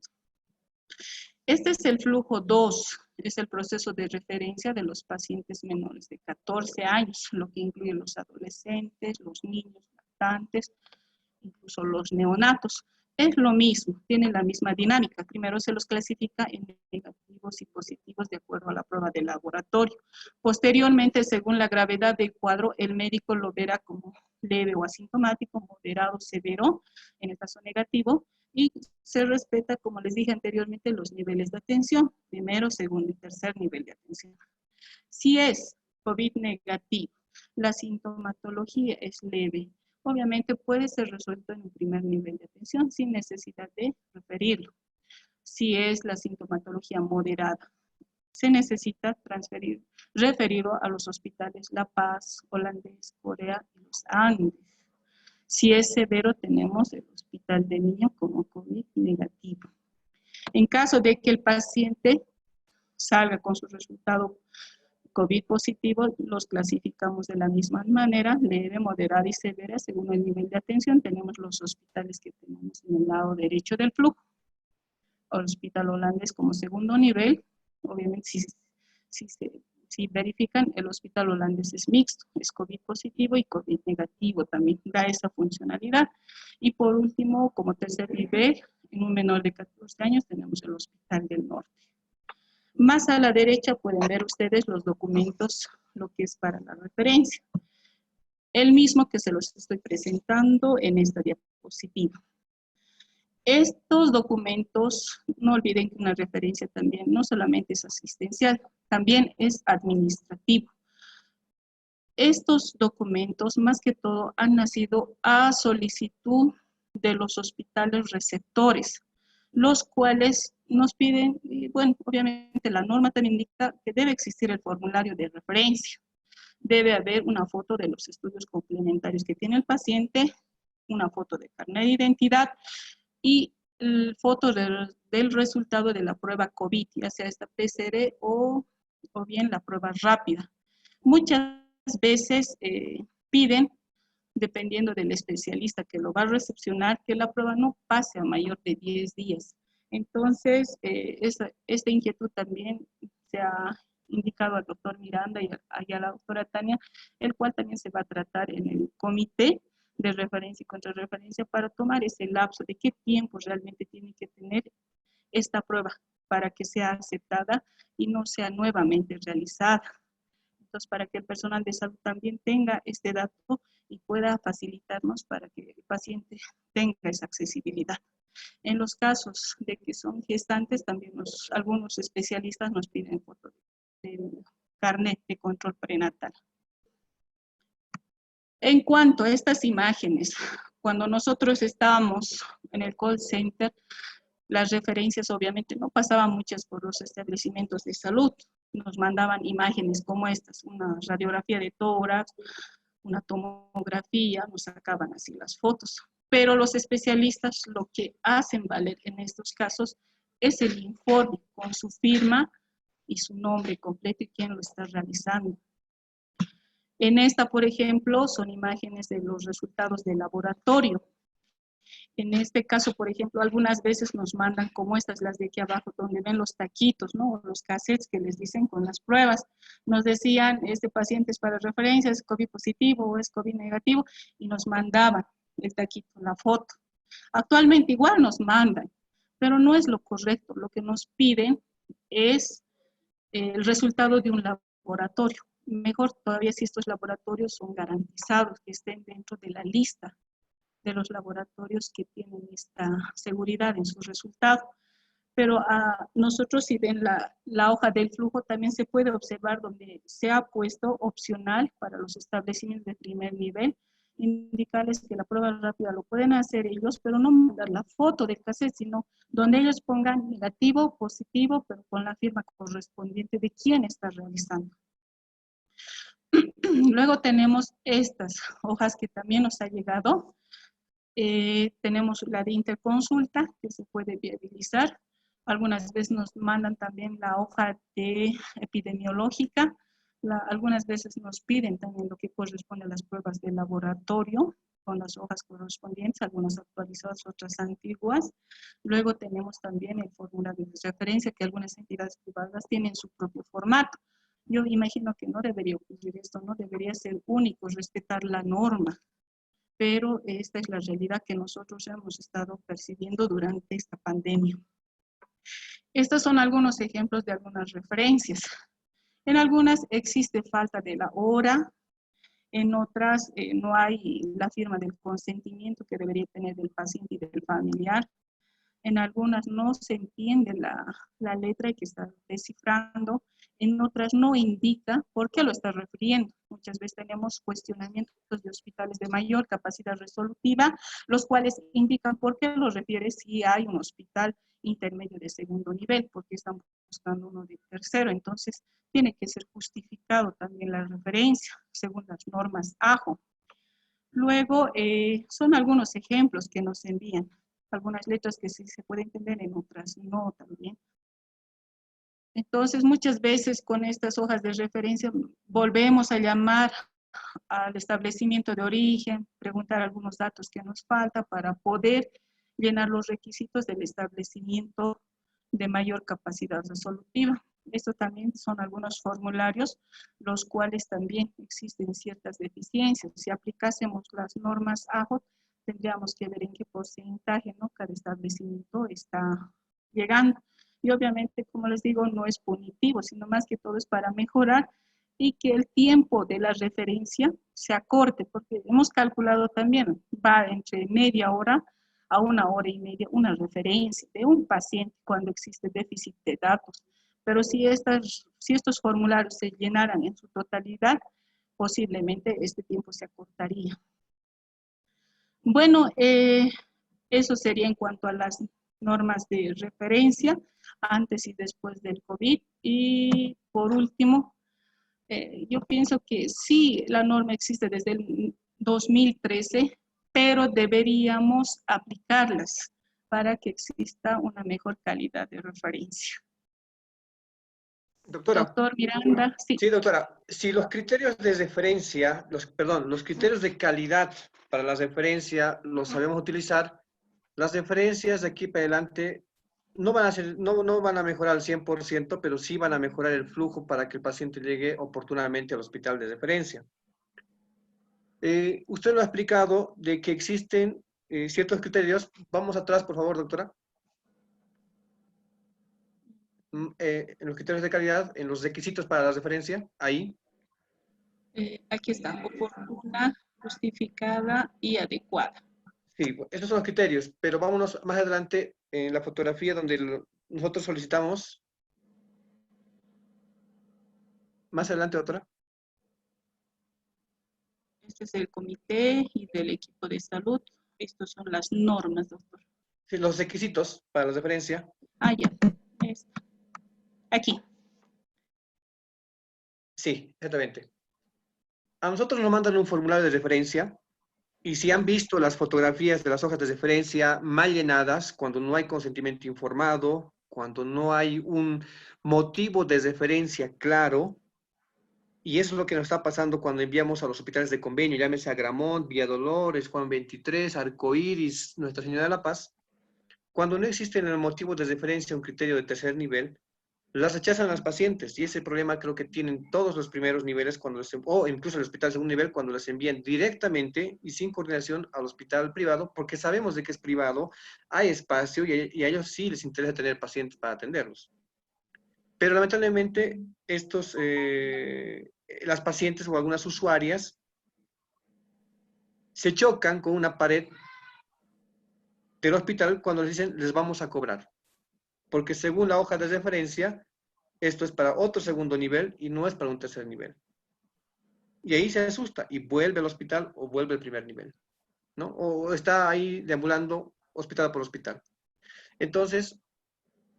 Este es el flujo 2, es el proceso de referencia de los pacientes menores de 14 años, lo que incluye los adolescentes, los niños lactantes, incluso los neonatos. Es lo mismo, tiene la misma dinámica. Primero se los clasifica en negativos y positivos de acuerdo a la prueba de laboratorio. Posteriormente, según la gravedad del cuadro, el médico lo verá como leve o asintomático, moderado, severo, en el caso negativo, y se respeta, como les dije anteriormente, los niveles de atención, primero, segundo y tercer nivel de atención. Si es COVID negativo, la sintomatología es leve, obviamente puede ser resuelto en un primer nivel de atención sin necesidad de referirlo. Si es la sintomatología moderada, se necesita referirlo a los hospitales La Paz, Holandés, Corea y los Andes. Si es severo, tenemos el hospital de niño como COVID negativo. En caso de que el paciente salga con su resultado COVID positivo, los clasificamos de la misma manera, leve, moderada y severa, según el nivel de atención. Tenemos los hospitales que tenemos en el lado derecho del flujo. El hospital holandés como segundo nivel, obviamente si verifican, el hospital holandés es mixto, es COVID positivo y COVID negativo, también da esa funcionalidad. Y por último, como tercer nivel, en un menor de 14 años, tenemos el hospital del norte. Más a la derecha pueden ver ustedes los documentos, lo que es para la referencia. El mismo que se los estoy presentando en esta diapositiva. Estos documentos, no olviden que una referencia también no solamente es asistencial, también es administrativo. Estos documentos, más que todo, han nacido a solicitud de los hospitales receptores, los cuales nos piden, y bueno, obviamente la norma también indica que debe existir el formulario de referencia. Debe haber una foto de los estudios complementarios que tiene el paciente, una foto de carnet de identidad y foto del resultado de la prueba COVID, ya sea esta PCR o bien la prueba rápida. Muchas veces piden, dependiendo del especialista que lo va a recepcionar, que la prueba no pase a mayor de 10 días. Entonces, esta inquietud también se ha indicado al doctor Miranda y a la doctora Tania, el cual también se va a tratar en el comité de referencia y contrarreferencia para tomar ese lapso de qué tiempo realmente tiene que tener esta prueba para que sea aceptada y no sea nuevamente realizada. Entonces, para que el personal de salud también tenga este dato y pueda facilitarnos para que el paciente tenga esa accesibilidad. En los casos de que son gestantes, también algunos especialistas nos piden fotos del carnet de control prenatal. En cuanto a estas imágenes, cuando nosotros estábamos en el call center, las referencias obviamente no pasaban muchas por los establecimientos de salud. Nos mandaban imágenes como estas, una radiografía de tórax, una tomografía, nos sacaban así las fotos. Pero los especialistas lo que hacen valer en estos casos es el informe con su firma y su nombre completo y quién lo está realizando. En esta, por ejemplo, son imágenes de los resultados del laboratorio. En este caso, por ejemplo, algunas veces nos mandan como estas, las de aquí abajo, donde ven los taquitos, ¿no? Los cassettes que les dicen con las pruebas. Nos decían, este paciente es para referencia, es COVID positivo o es COVID negativo, y nos mandaban el taquito, la foto. Actualmente igual nos mandan, pero no es lo correcto. Lo que nos piden es el resultado de un laboratorio. Mejor todavía si estos laboratorios son garantizados, que estén dentro de la lista de los laboratorios que tienen esta seguridad en sus resultados. pero nosotros si ven la hoja del flujo también se puede observar donde se ha puesto opcional para los establecimientos de primer nivel, indicarles que la prueba rápida lo pueden hacer ellos, pero no mandar la foto del cassette, sino donde ellos pongan negativo, positivo, pero con la firma correspondiente de quién está realizando. Luego tenemos estas hojas que también nos ha llegado. Tenemos la de interconsulta que se puede viabilizar. Algunas veces nos mandan también la hoja de epidemiológica. Algunas veces nos piden también lo que corresponde a las pruebas de laboratorio con las hojas correspondientes, algunas actualizadas, otras antiguas. Luego tenemos también el formulario de referencia que algunas entidades privadas tienen su propio formato. Yo imagino que no debería ocurrir esto, no debería ser único, respetar la norma, pero esta es la realidad que nosotros hemos estado percibiendo durante esta pandemia. Estos son algunos ejemplos de algunas referencias. En algunas existe falta de la hora, en otras no hay la firma del consentimiento que debería tener del paciente y del familiar. En algunas no se entiende la letra y que está descifrando, en otras no indica por qué lo está refiriendo. Muchas veces tenemos cuestionamientos de hospitales de mayor capacidad resolutiva, los cuales indican por qué lo refiere si hay un hospital intermedio de segundo nivel, porque están buscando uno de tercero. Entonces, tiene que ser justificado también la referencia, según las normas AJO. Luego, son algunos ejemplos que nos envían. Algunas letras que sí se pueden entender, en otras no también. Entonces, muchas veces con estas hojas de referencia volvemos a llamar al establecimiento de origen, preguntar algunos datos que nos falta para poder llenar los requisitos del establecimiento de mayor capacidad resolutiva. Esto también son algunos formularios, los cuales también existen ciertas deficiencias. Si aplicásemos las normas AJO, tendríamos que ver en qué porcentaje, ¿no?, cada establecimiento está llegando. Y obviamente, como les digo, no es punitivo, sino más que todo es para mejorar y que el tiempo de la referencia se acorte, porque hemos calculado también, va entre media hora a 1 hora y media una referencia de un paciente cuando existe déficit de datos. Pero si estos formularios se llenaran en su totalidad, posiblemente este tiempo se acortaría. Bueno, eso sería en cuanto a las normas de referencia antes y después del COVID. Y por último, yo pienso que sí, la norma existe desde el 2013, pero deberíamos aplicarlas para que exista una mejor calidad de referencia. Doctora. Doctor Miranda, sí. Sí, doctora. Si los criterios de referencia, los criterios de calidad para la referencia los sabemos utilizar, las referencias de aquí para adelante no van a mejorar al 100%, pero sí van a mejorar el flujo para que el paciente llegue oportunamente al hospital de referencia. Usted lo ha explicado de que existen ciertos criterios. Vamos atrás, por favor, doctora. En los criterios de calidad, en los requisitos para la referencia, ahí. Aquí está, oportuna, justificada y adecuada. Sí, esos son los criterios, pero vámonos más adelante en la fotografía donde nosotros solicitamos. Más adelante, doctora. Este es el comité y del equipo de salud. Estas son las normas, doctor. Sí, los requisitos para la referencia. Ah, ya. Aquí. Sí, exactamente. A nosotros nos mandan un formulario de referencia y si han visto las fotografías de las hojas de referencia mal llenadas, cuando no hay consentimiento informado, cuando no hay un motivo de referencia claro, y eso es lo que nos está pasando cuando enviamos a los hospitales de convenio, llámese a Gramont, Villa Dolores, Juan 23, Arcoíris, Nuestra Señora de la Paz. Cuando no existe en el motivo de referencia un criterio de tercer nivel, las rechazan las pacientes, y ese problema creo que tienen todos los primeros niveles, o incluso el hospital de segundo nivel, cuando les envían directamente y sin coordinación al hospital privado, porque sabemos de que es privado, hay espacio y a ellos sí les interesa tener pacientes para atenderlos. Pero lamentablemente las pacientes o algunas usuarias se chocan con una pared del hospital cuando les dicen les vamos a cobrar. porque según la hoja de referencia, esto es para otro segundo nivel y no es para un tercer nivel. Y ahí se asusta y vuelve al hospital o vuelve al primer nivel, ¿no? O está ahí deambulando hospital por hospital. Entonces,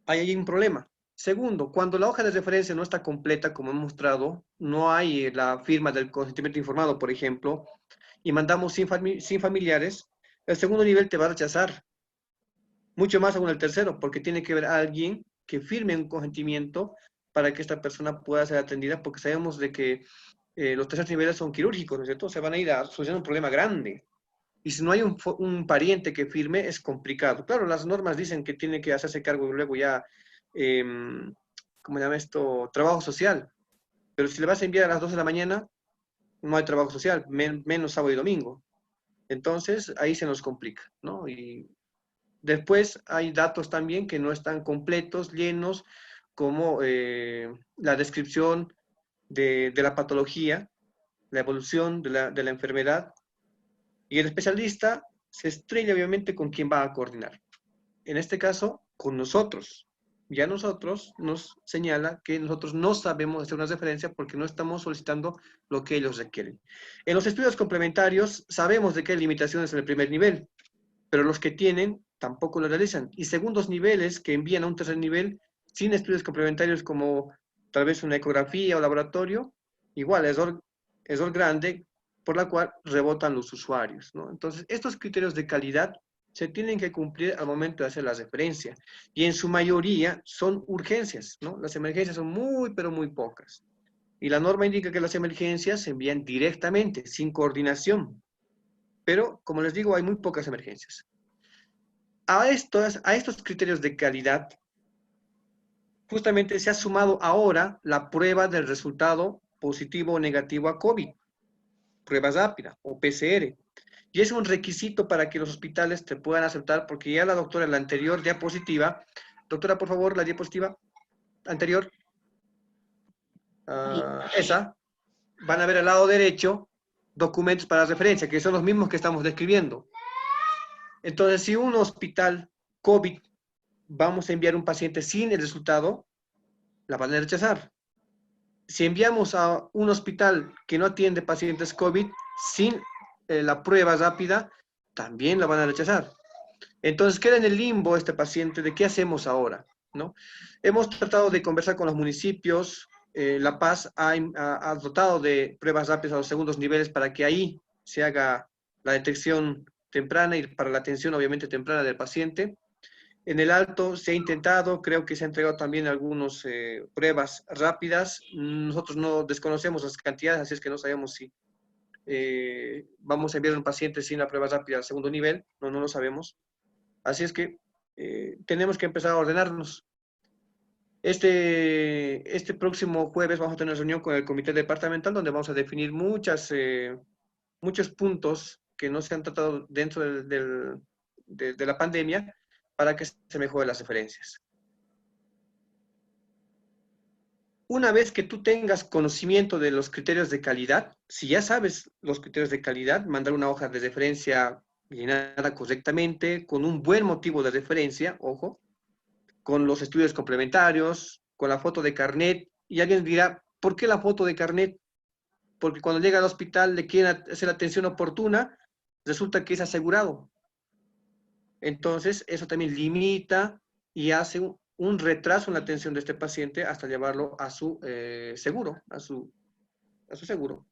ahí hay un problema. Segundo, cuando la hoja de referencia no está completa, como he mostrado, no hay la firma del consentimiento informado, por ejemplo, y mandamos sin familiares, el segundo nivel te va a rechazar, mucho más aún el tercero, porque tiene que haber alguien que firme un consentimiento para que esta persona pueda ser atendida, porque sabemos de que los terceros niveles son quirúrgicos, ¿no es cierto? Se van a ir a solucionar un problema grande. Y si no hay un pariente que firme, es complicado. Claro, las normas dicen que tiene que hacerse cargo y luego ya, eh, ¿cómo se llama esto? Trabajo social. Pero si le vas a enviar a las 12 de la mañana, no hay trabajo social, menos sábado y domingo. Entonces, ahí se nos complica, ¿no? Y después hay datos también que no están completos, llenos, como la descripción de la patología, la evolución de la enfermedad, y el especialista se estrella obviamente con quien va a coordinar. En este caso, con nosotros. Ya nosotros nos señala que nosotros no sabemos hacer una referencia porque no estamos solicitando lo que ellos requieren. En los estudios complementarios sabemos de que hay limitaciones en el primer nivel, pero los que tienen tampoco lo realizan. Y segundos niveles que envían a un tercer nivel sin estudios complementarios como tal vez una ecografía o laboratorio, igual, error grande por la cual rebotan los usuarios, ¿no? Entonces, estos criterios de calidad se tienen que cumplir al momento de hacer la referencia. Y en su mayoría son urgencias, ¿no? Las emergencias son muy, pero muy pocas. Y la norma indica que las emergencias se envían directamente, sin coordinación. Pero, como les digo, hay muy pocas emergencias. A estos criterios de calidad, justamente se ha sumado ahora la prueba del resultado positivo o negativo a COVID, prueba rápida o PCR. Y es un requisito para que los hospitales te puedan aceptar, porque ya la doctora en la anterior diapositiva, doctora, por favor, la diapositiva anterior, esa, van a ver al lado derecho documentos para referencia, que son los mismos que estamos describiendo. Entonces, si un hospital COVID vamos a enviar un paciente sin el resultado, la van a rechazar. Si enviamos a un hospital que no atiende pacientes COVID sin la prueba rápida, también la van a rechazar. Entonces queda en el limbo este paciente de qué hacemos ahora, ¿no? Hemos tratado de conversar con los municipios. La Paz ha dotado de pruebas rápidas a los segundos niveles para que ahí se haga la detección temprana y para la atención obviamente temprana del paciente. En el Alto se ha intentado, creo que se han entregado también algunas pruebas rápidas. Nosotros no desconocemos las cantidades, así es que no sabemos si vamos a enviar a un paciente sin la prueba rápida al segundo nivel, no lo sabemos. Así es que tenemos que empezar a ordenarnos. Este próximo jueves vamos a tener una reunión con el comité departamental donde vamos a definir muchos puntos que no se han tratado dentro de la pandemia para que se mejoren las referencias. Una vez que tú tengas conocimiento de los criterios de calidad, si ya sabes los criterios de calidad, mandar una hoja de referencia llenada correctamente, con un buen motivo de referencia, ojo, con los estudios complementarios, con la foto de carnet, y alguien dirá, ¿por qué la foto de carnet? Porque cuando llega al hospital le quieren hacer atención oportuna, resulta que es asegurado. Entonces, eso también limita y hace un retraso en la atención de este paciente hasta llevarlo a su seguro, a su seguro.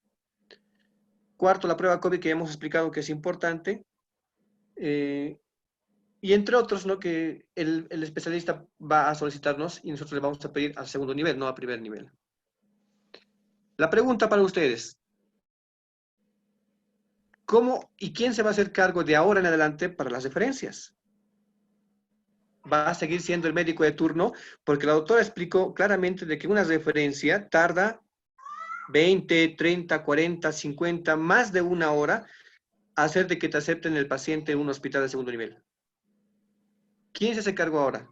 Cuarto, la prueba COVID que hemos explicado que es importante. Y entre otros, ¿no? Que el especialista va a solicitarnos y nosotros le vamos a pedir al segundo nivel, no al primer nivel. La pregunta para ustedes. ¿Cómo y quién se va a hacer cargo de ahora en adelante para las referencias? Va a seguir siendo el médico de turno, porque la doctora explicó claramente de que una referencia tarda 20, 30, 40, 50, más de una hora a hacer de que te acepten el paciente en un hospital de segundo nivel. ¿Quién se hace cargo ahora?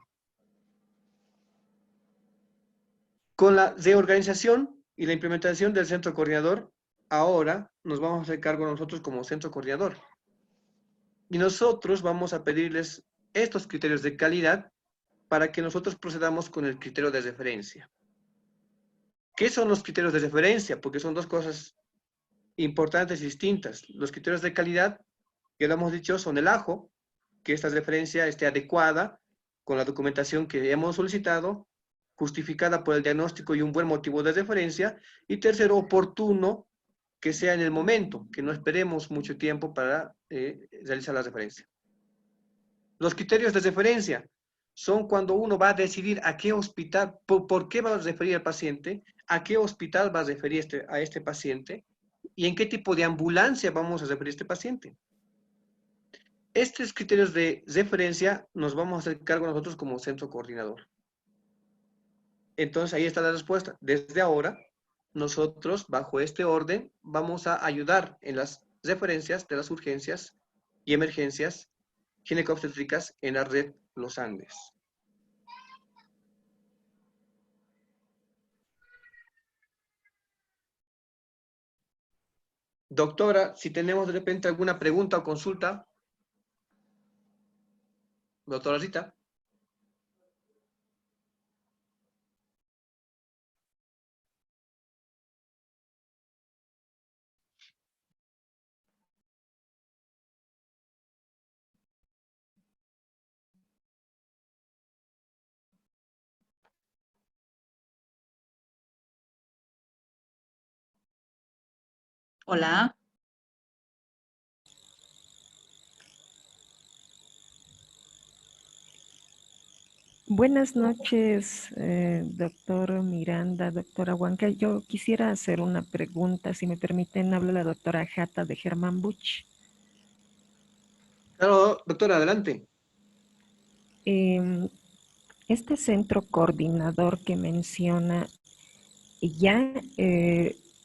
Con la reorganización y la implementación del centro coordinador, ahora nos vamos a hacer cargo nosotros como centro coordinador. Y nosotros vamos a pedirles estos criterios de calidad para que nosotros procedamos con el criterio de referencia. ¿Qué son los criterios de referencia? Porque son dos cosas importantes y distintas. Los criterios de calidad, que lo hemos dicho, son el AJO, que esta referencia esté adecuada con la documentación que hemos solicitado, justificada por el diagnóstico y un buen motivo de referencia. Y tercero, oportuno, que sea en el momento, que no esperemos mucho tiempo para realizar la referencia. Los criterios de referencia son cuando uno va a decidir a qué hospital, por qué va a referir al paciente, a qué hospital va a referir a este paciente y en qué tipo de ambulancia vamos a referir a este paciente. Estos criterios de referencia nos vamos a hacer cargo nosotros como centro coordinador. Entonces ahí está la respuesta. Desde ahora, nosotros bajo este orden vamos a ayudar en las referencias de las urgencias y emergencias ginecobstétricas en la red Los Andes. Doctora, si tenemos de repente alguna pregunta o consulta. Doctora Rita. Hola. Buenas noches, doctor Miranda, doctora Huanca. Yo quisiera hacer una pregunta, si me permiten, habla la doctora Jata de Germán Buch. Claro, doctora, adelante. Este centro coordinador que menciona, ya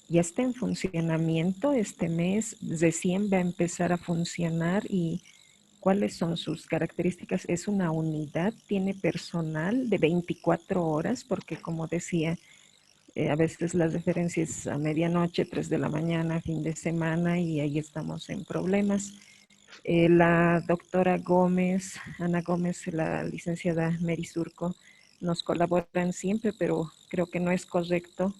está en funcionamiento este mes, recién va a empezar a funcionar. ¿Y cuáles son sus características? ¿Es una unidad? ¿Tiene personal de 24 horas? Porque como decía, a veces las referencias a medianoche, 3 de la mañana, fin de semana, y ahí estamos en problemas. La doctora Gómez, Ana Gómez, la licenciada Mary Surco, nos colaboran siempre, pero creo que no es correcto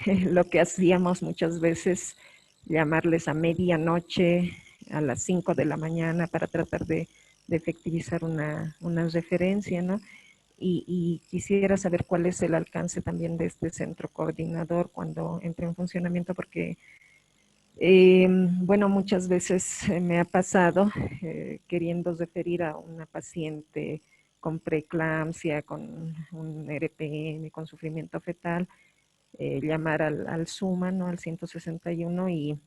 lo que hacíamos muchas veces, llamarles a medianoche, a las 5 de la mañana, para tratar de efectivizar una referencia, ¿no? Y quisiera saber cuál es el alcance también de este centro coordinador cuando entre en funcionamiento, porque, bueno, muchas veces me ha pasado queriendo referir a una paciente con preeclampsia, con un RPM, con sufrimiento fetal, llamar al SUMA, ¿no? Al 161, y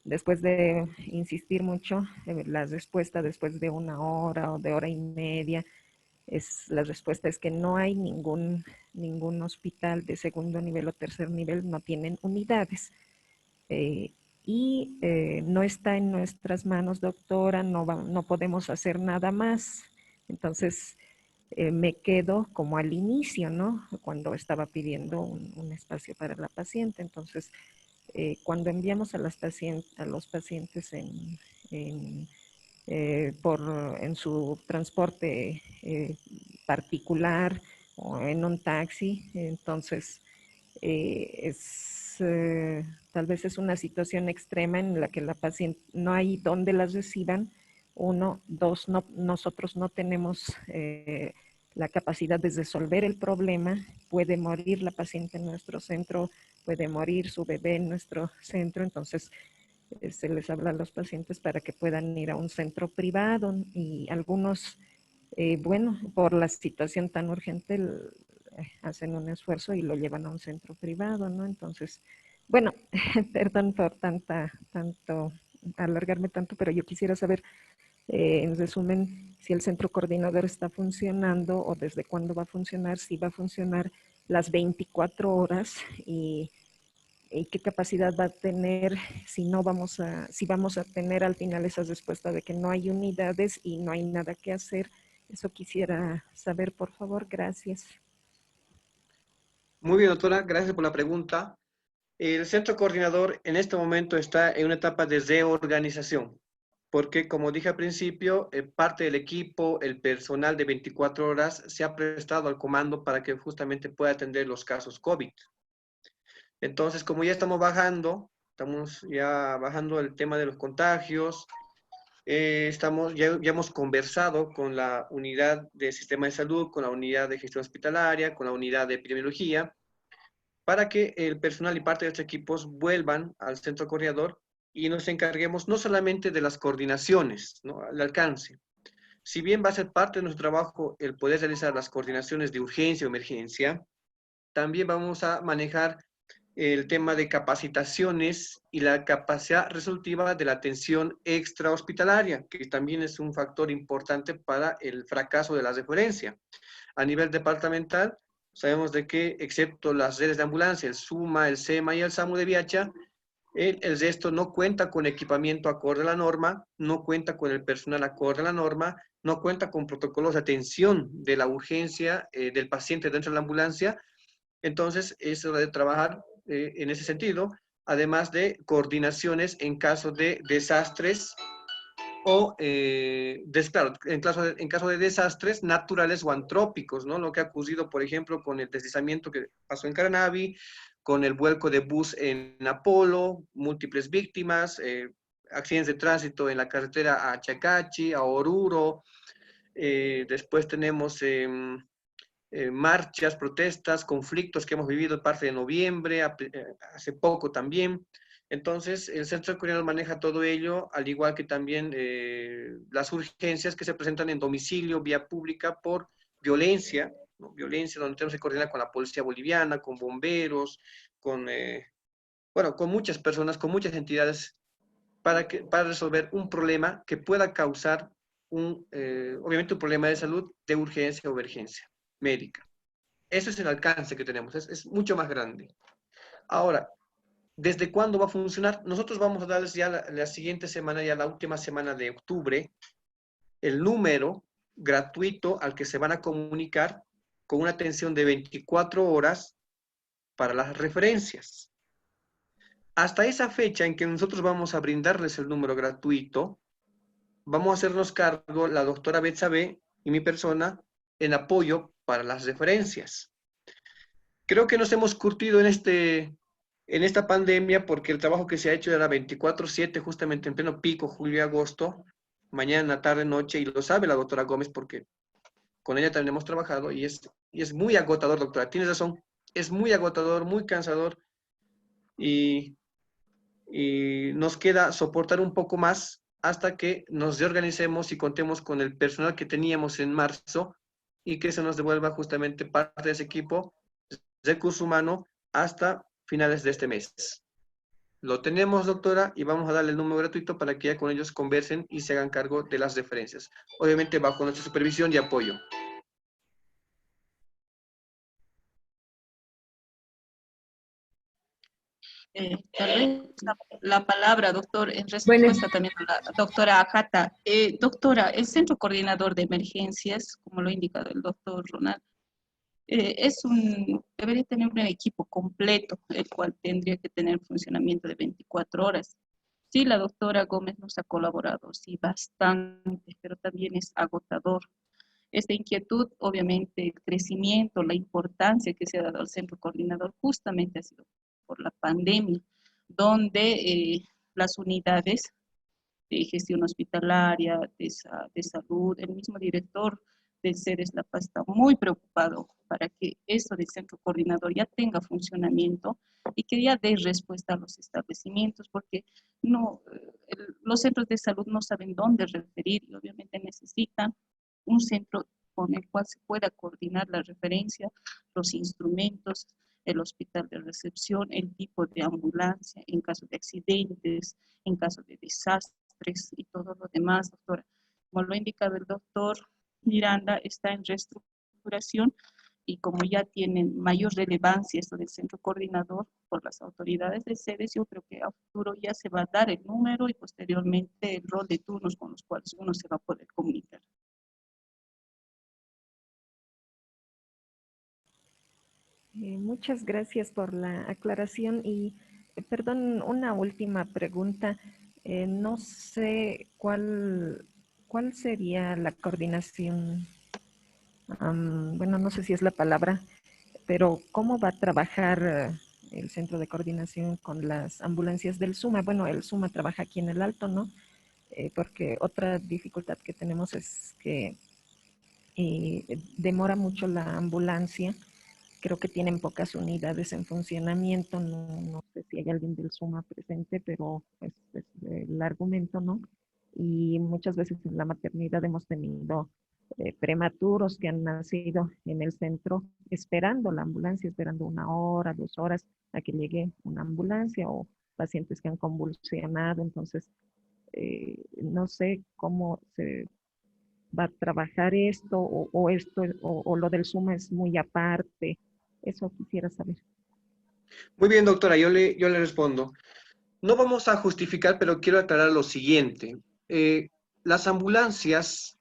después de insistir mucho, la respuesta después de 1 hora o de hora y media, la respuesta es que no hay ningún hospital de segundo nivel o tercer nivel, no tienen unidades. No está en nuestras manos, doctora, no podemos hacer nada más. Entonces, me quedo como al inicio, ¿no? Cuando estaba pidiendo un espacio para la paciente. Entonces, cuando enviamos a los pacientes en su transporte particular o en un taxi, entonces tal vez es una situación extrema en la que la paciente no hay donde las reciban. 1, 2, nosotros no tenemos la capacidad de resolver el problema. Puede morir la paciente en nuestro centro, puede morir su bebé en nuestro centro. Entonces se les habla a los pacientes para que puedan ir a un centro privado, y algunos, bueno, por la situación tan urgente, hacen un esfuerzo y lo llevan a un centro privado, ¿no? Entonces, bueno, perdón por alargarme tanto, pero yo quisiera saber, en resumen, si el centro coordinador está funcionando o desde cuándo va a funcionar, si va a funcionar las 24 horas y qué capacidad va a tener, si vamos a tener al final esa respuesta de que no hay unidades y no hay nada que hacer. Eso quisiera saber, por favor. Gracias. Muy bien, doctora, gracias por la pregunta. El centro coordinador en este momento está en una etapa de reorganización. porque como dije al principio, parte del equipo, el personal de 24 horas se ha prestado al comando para que justamente pueda atender los casos COVID. Entonces, como ya estamos ya bajando el tema de los contagios, ya hemos conversado con la unidad de sistema de salud, con la unidad de gestión hospitalaria, con la unidad de epidemiología, para que el personal y parte de los equipos vuelvan al centro coordinador y nos encarguemos no solamente de las coordinaciones, ¿no?, al alcance. Si bien va a ser parte de nuestro trabajo el poder realizar las coordinaciones de urgencia o emergencia, también vamos a manejar el tema de capacitaciones y la capacidad resolutiva de la atención extrahospitalaria, que también es un factor importante para el fracaso de la referencia. A nivel departamental, sabemos de que, excepto las redes de ambulancia, el SUMA, el SEMA y el SAMU de Viacha, el resto no cuenta con equipamiento acorde a la norma, no cuenta con el personal acorde a la norma, no cuenta con protocolos de atención de la urgencia del paciente dentro de la ambulancia. Entonces, es hora de trabajar en ese sentido, además de coordinaciones en caso de desastres o, claro, en caso de desastres naturales o antrópicos, ¿no? Lo que ha ocurrido, por ejemplo, con el deslizamiento que pasó en Caranavi, con el vuelco de bus en Apolo, múltiples víctimas, accidentes de tránsito en la carretera a Chacachi, a Oruro, después tenemos marchas, protestas, conflictos que hemos vivido en parte de noviembre, hace poco también. Entonces, el Centro Coordinador maneja todo ello, al igual que también las urgencias que se presentan en domicilio, vía pública, por violencia, ¿no? Violencia, donde tenemos que coordinar con la policía boliviana, con bomberos, bueno, con muchas personas, con muchas entidades, para resolver un problema que pueda causar obviamente un problema de salud de urgencia o emergencia médica. Ese es el alcance que tenemos, es mucho más grande. Ahora, ¿desde cuándo va a funcionar? Nosotros vamos a darles ya la siguiente semana, ya la última semana de octubre, el número gratuito al que se van a comunicar con una atención de 24 horas para las referencias. Hasta esa fecha en que nosotros vamos a brindarles el número gratuito, vamos a hacernos cargo la doctora Betsabe y mi persona en apoyo para las referencias. Creo que nos hemos curtido en esta pandemia porque el trabajo que se ha hecho era 24/7, justamente en pleno pico, julio y agosto, mañana, tarde, noche, y lo sabe la doctora Gómez porque con ella también hemos trabajado y es muy agotador, doctora. Tienes razón, es muy agotador, muy cansador y, y nos queda soportar un poco más hasta que nos reorganicemos y contemos con el personal que teníamos en marzo y que se nos devuelva justamente parte de ese equipo recurso humano hasta finales de este mes. Lo tenemos, doctora, y vamos a darle el número gratuito para que ya con ellos conversen y se hagan cargo de las referencias. Obviamente bajo nuestra supervisión y apoyo. Tal vez la palabra, doctor, en Bueno, respuesta también a la doctora Ajata. Doctora, el Centro Coordinador de Emergencias, como lo ha indicado el doctor Ronald, debería tener un equipo completo, el cual tendría que tener funcionamiento de 24 horas. Sí, la doctora Gómez nos ha colaborado, sí, bastante, pero también es agotador. Esta inquietud, obviamente, el crecimiento, la importancia que se ha dado al centro coordinador justamente ha sido por la pandemia, donde las unidades de gestión hospitalaria, de salud, el mismo director del CEDES La Paz está muy preocupado para que esto del centro coordinador ya tenga funcionamiento y que ya dé respuesta a los establecimientos, porque no, los centros de salud no saben dónde referir y obviamente necesitan un centro con el cual se pueda coordinar la referencia, los instrumentos, el hospital de recepción, el tipo de ambulancia en caso de accidentes, en caso de desastres y todo lo demás, doctora. Como lo ha indicado el doctor Miranda, está en reestructuración y como ya tienen mayor relevancia esto del centro coordinador por las autoridades de sedes, yo creo que a futuro ya se va a dar el número y posteriormente el rol de turnos con los cuales uno se va a poder comunicar. Muchas gracias por la aclaración y, perdón, una última pregunta. No sé cuál sería la coordinación, bueno, no sé si es la palabra, pero ¿cómo va a trabajar el centro de coordinación con las ambulancias del SUMA? Bueno, el SUMA trabaja aquí en el Alto, ¿no? Porque otra dificultad que tenemos es que demora mucho la ambulancia. Creo que tienen pocas unidades en funcionamiento. No sé si hay alguien del SUMA presente, pero es el argumento, ¿no? Y muchas veces en la maternidad hemos tenido prematuros que han nacido en el centro esperando la ambulancia, esperando 1 hora, 2 horas a que llegue una ambulancia, o pacientes que han convulsionado. Entonces, no sé cómo se va a trabajar esto, o esto, o lo del SUMA es muy aparte. Eso quisiera saber. Muy bien, doctora, yo le respondo. No vamos a justificar, pero quiero aclarar lo siguiente. Las ambulancias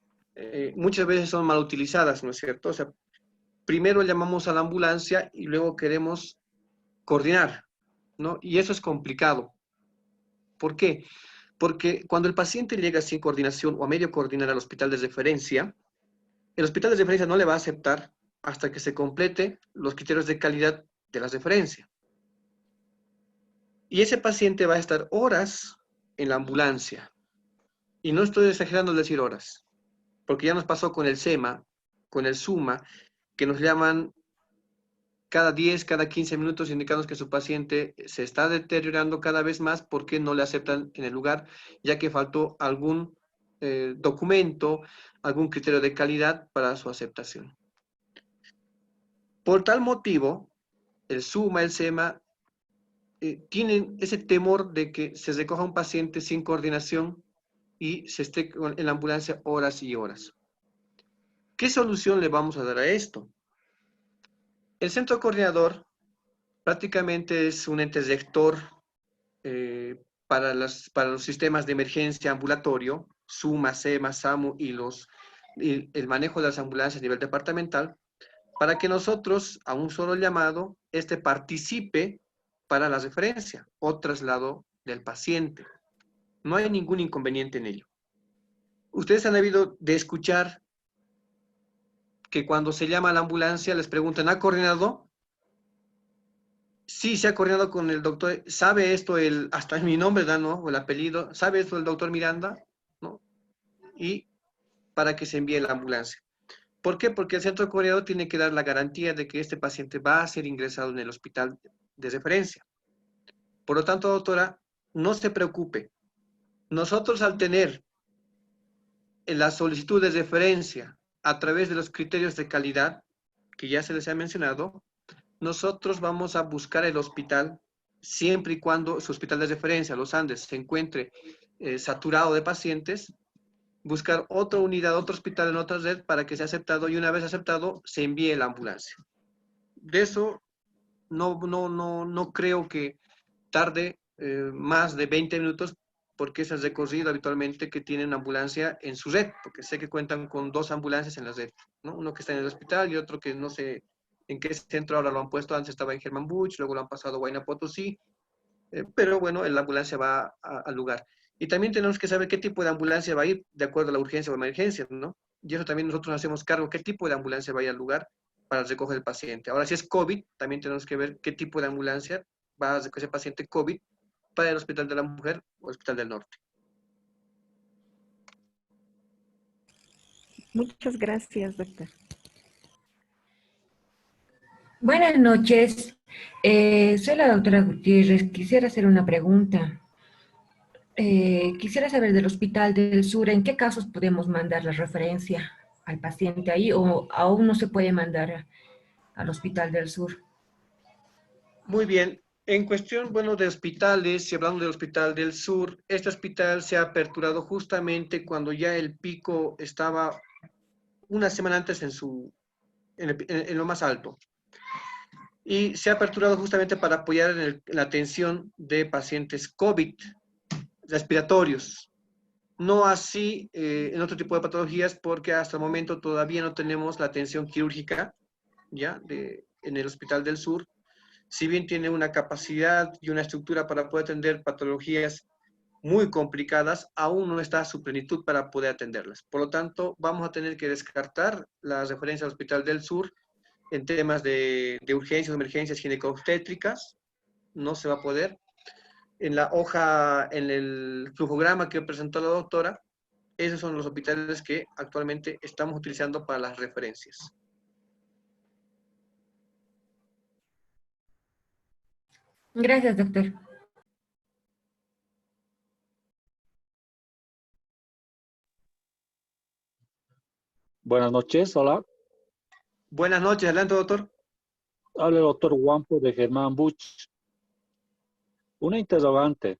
muchas veces son mal utilizadas, ¿no es cierto? O sea, primero llamamos a la ambulancia y luego queremos coordinar, ¿no? Y eso es complicado. ¿Por qué? Porque cuando el paciente llega sin coordinación o a medio coordinar al hospital de referencia, el hospital de referencia no le va a aceptar hasta que se complete los criterios de calidad de la referencia. Y ese paciente va a estar horas en la ambulancia. Y no estoy exagerando al decir horas, porque ya nos pasó con el SEMA, con el SUMA, que nos llaman cada 10, cada 15 minutos indicando que su paciente se está deteriorando cada vez más porque no le aceptan en el lugar, ya que faltó algún documento, algún criterio de calidad para su aceptación. Por tal motivo, el SUMA, el SEMA, tienen ese temor de que se recoja un paciente sin coordinación y se esté en la ambulancia horas y horas. ¿Qué solución le vamos a dar a esto? El centro coordinador prácticamente es un ente rector para los sistemas de emergencia ambulatorio, SUMA, SEMA, SAMU y el manejo de las ambulancias a nivel departamental, para que nosotros, a un solo llamado, participe para la referencia o traslado del paciente. No hay ningún inconveniente en ello. Ustedes han debido de escuchar que cuando se llama a la ambulancia les preguntan, ¿ha coordinado? Sí, se ha coordinado con el doctor. ¿Sabe esto hasta mi nombre, ¿no? O el apellido? ¿Sabe esto el doctor Miranda? ¿No? Y para que se envíe la ambulancia. ¿Por qué? Porque el centro coordinador tiene que dar la garantía de que este paciente va a ser ingresado en el hospital de referencia. Por lo tanto, doctora, no se preocupe. Nosotros, al tener la solicitud de referencia a través de los criterios de calidad que ya se les ha mencionado, nosotros vamos a buscar el hospital siempre y cuando su hospital de referencia, Los Andes, se encuentre saturado de pacientes, buscar otra unidad, otro hospital en otra red para que sea aceptado, y una vez aceptado se envíe la ambulancia. De eso no creo que tarde más de 20 minutos, porque es el recorrido habitualmente que tienen ambulancia en su red, porque sé que cuentan con 2 ambulancias en la red, ¿no? Uno que está en el hospital y otro que no sé en qué centro ahora lo han puesto. Antes estaba en Germán Buch, luego lo han pasado a Huayna Potosí, pero bueno, la ambulancia va al lugar. Y también tenemos que saber qué tipo de ambulancia va a ir de acuerdo a la urgencia o emergencia, ¿no? Y eso también nosotros nos hacemos cargo, qué tipo de ambulancia va a ir al lugar para recoger el paciente. Ahora, si es COVID, también tenemos que ver qué tipo de ambulancia va a recoger ese paciente COVID para el Hospital de la Mujer o Hospital del Norte. Muchas gracias, doctor. Buenas noches. Soy la doctora Gutiérrez. Quisiera hacer una pregunta. Quisiera saber del Hospital del Sur, ¿en qué casos podemos mandar la referencia al paciente ahí, o aún no se puede mandar al Hospital del Sur? Muy bien. En cuestión, bueno, de hospitales, y hablando del Hospital del Sur, este hospital se ha aperturado justamente cuando ya el pico estaba una semana antes en lo más alto. Y se ha aperturado justamente para apoyar en la atención de pacientes COVID respiratorios. No así en otro tipo de patologías, porque hasta el momento todavía no tenemos la atención quirúrgica ya en el Hospital del Sur. Si bien tiene una capacidad y una estructura para poder atender patologías muy complicadas, aún no está a su plenitud para poder atenderlas. Por lo tanto, vamos a tener que descartar la referencia al Hospital del Sur en temas de urgencias o emergencias ginecobstétricas, no se va a poder. En la hoja, en el flujograma que presentó la doctora, esos son los hospitales que actualmente estamos utilizando para las referencias. Gracias, doctor. Buenas noches, hola. Buenas noches, adelante, doctor. Habla el doctor Guampo de Germán Buch. Una interrogante.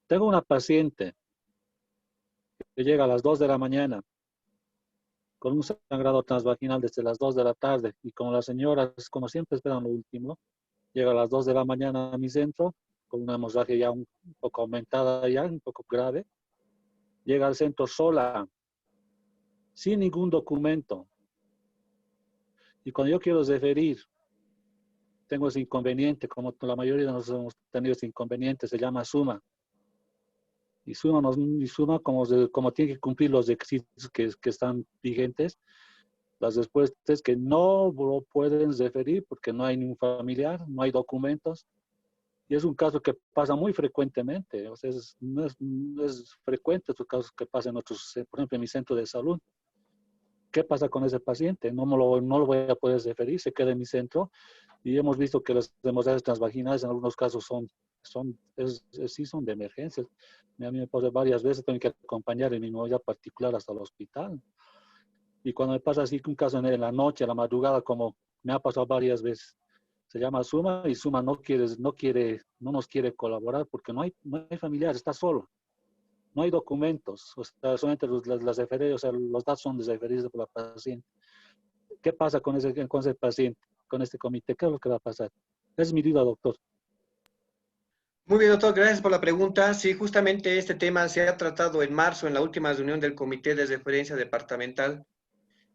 Tengo una paciente que llega a las 2 de la mañana con un sangrado transvaginal desde las 2 de la tarde y como las señoras, como siempre, esperan lo último, llega a las 2 de la mañana a mi centro con una hemorragia ya un poco aumentada, ya un poco grave. Llega al centro sola, sin ningún documento. Y cuando yo quiero referir, tengo ese inconveniente, como la mayoría de nosotros hemos tenido ese inconveniente, se llama suma. Y suma como tiene que cumplir los requisitos que están vigentes, las respuestas es que no lo pueden referir porque no hay ningún familiar, no hay documentos. Y es un caso que pasa muy frecuentemente. O sea, no es frecuente estos casos que pasan en otros, por ejemplo, en mi centro de salud. ¿Qué pasa con ese paciente? No lo voy a poder referir, se queda en mi centro. Y hemos visto que las hemorragias transvaginales en algunos casos sí son de emergencia. A mí me pasa varias veces, tengo que acompañar en mi movilidad particular hasta el hospital. Y cuando me pasa así un caso en la noche, en la madrugada, como me ha pasado varias veces, se llama Suma y Suma no nos quiere colaborar porque no hay familiares, está solo. No hay documentos, o sea, solamente las referencias, o sea, los datos son referidos por la paciente. ¿Qué pasa con ese paciente, con este comité? ¿Qué es lo que va a pasar? Es mi duda, doctor. Muy bien, doctor, gracias por la pregunta. Sí, justamente este tema se ha tratado en marzo en la última reunión del Comité de Referencia Departamental.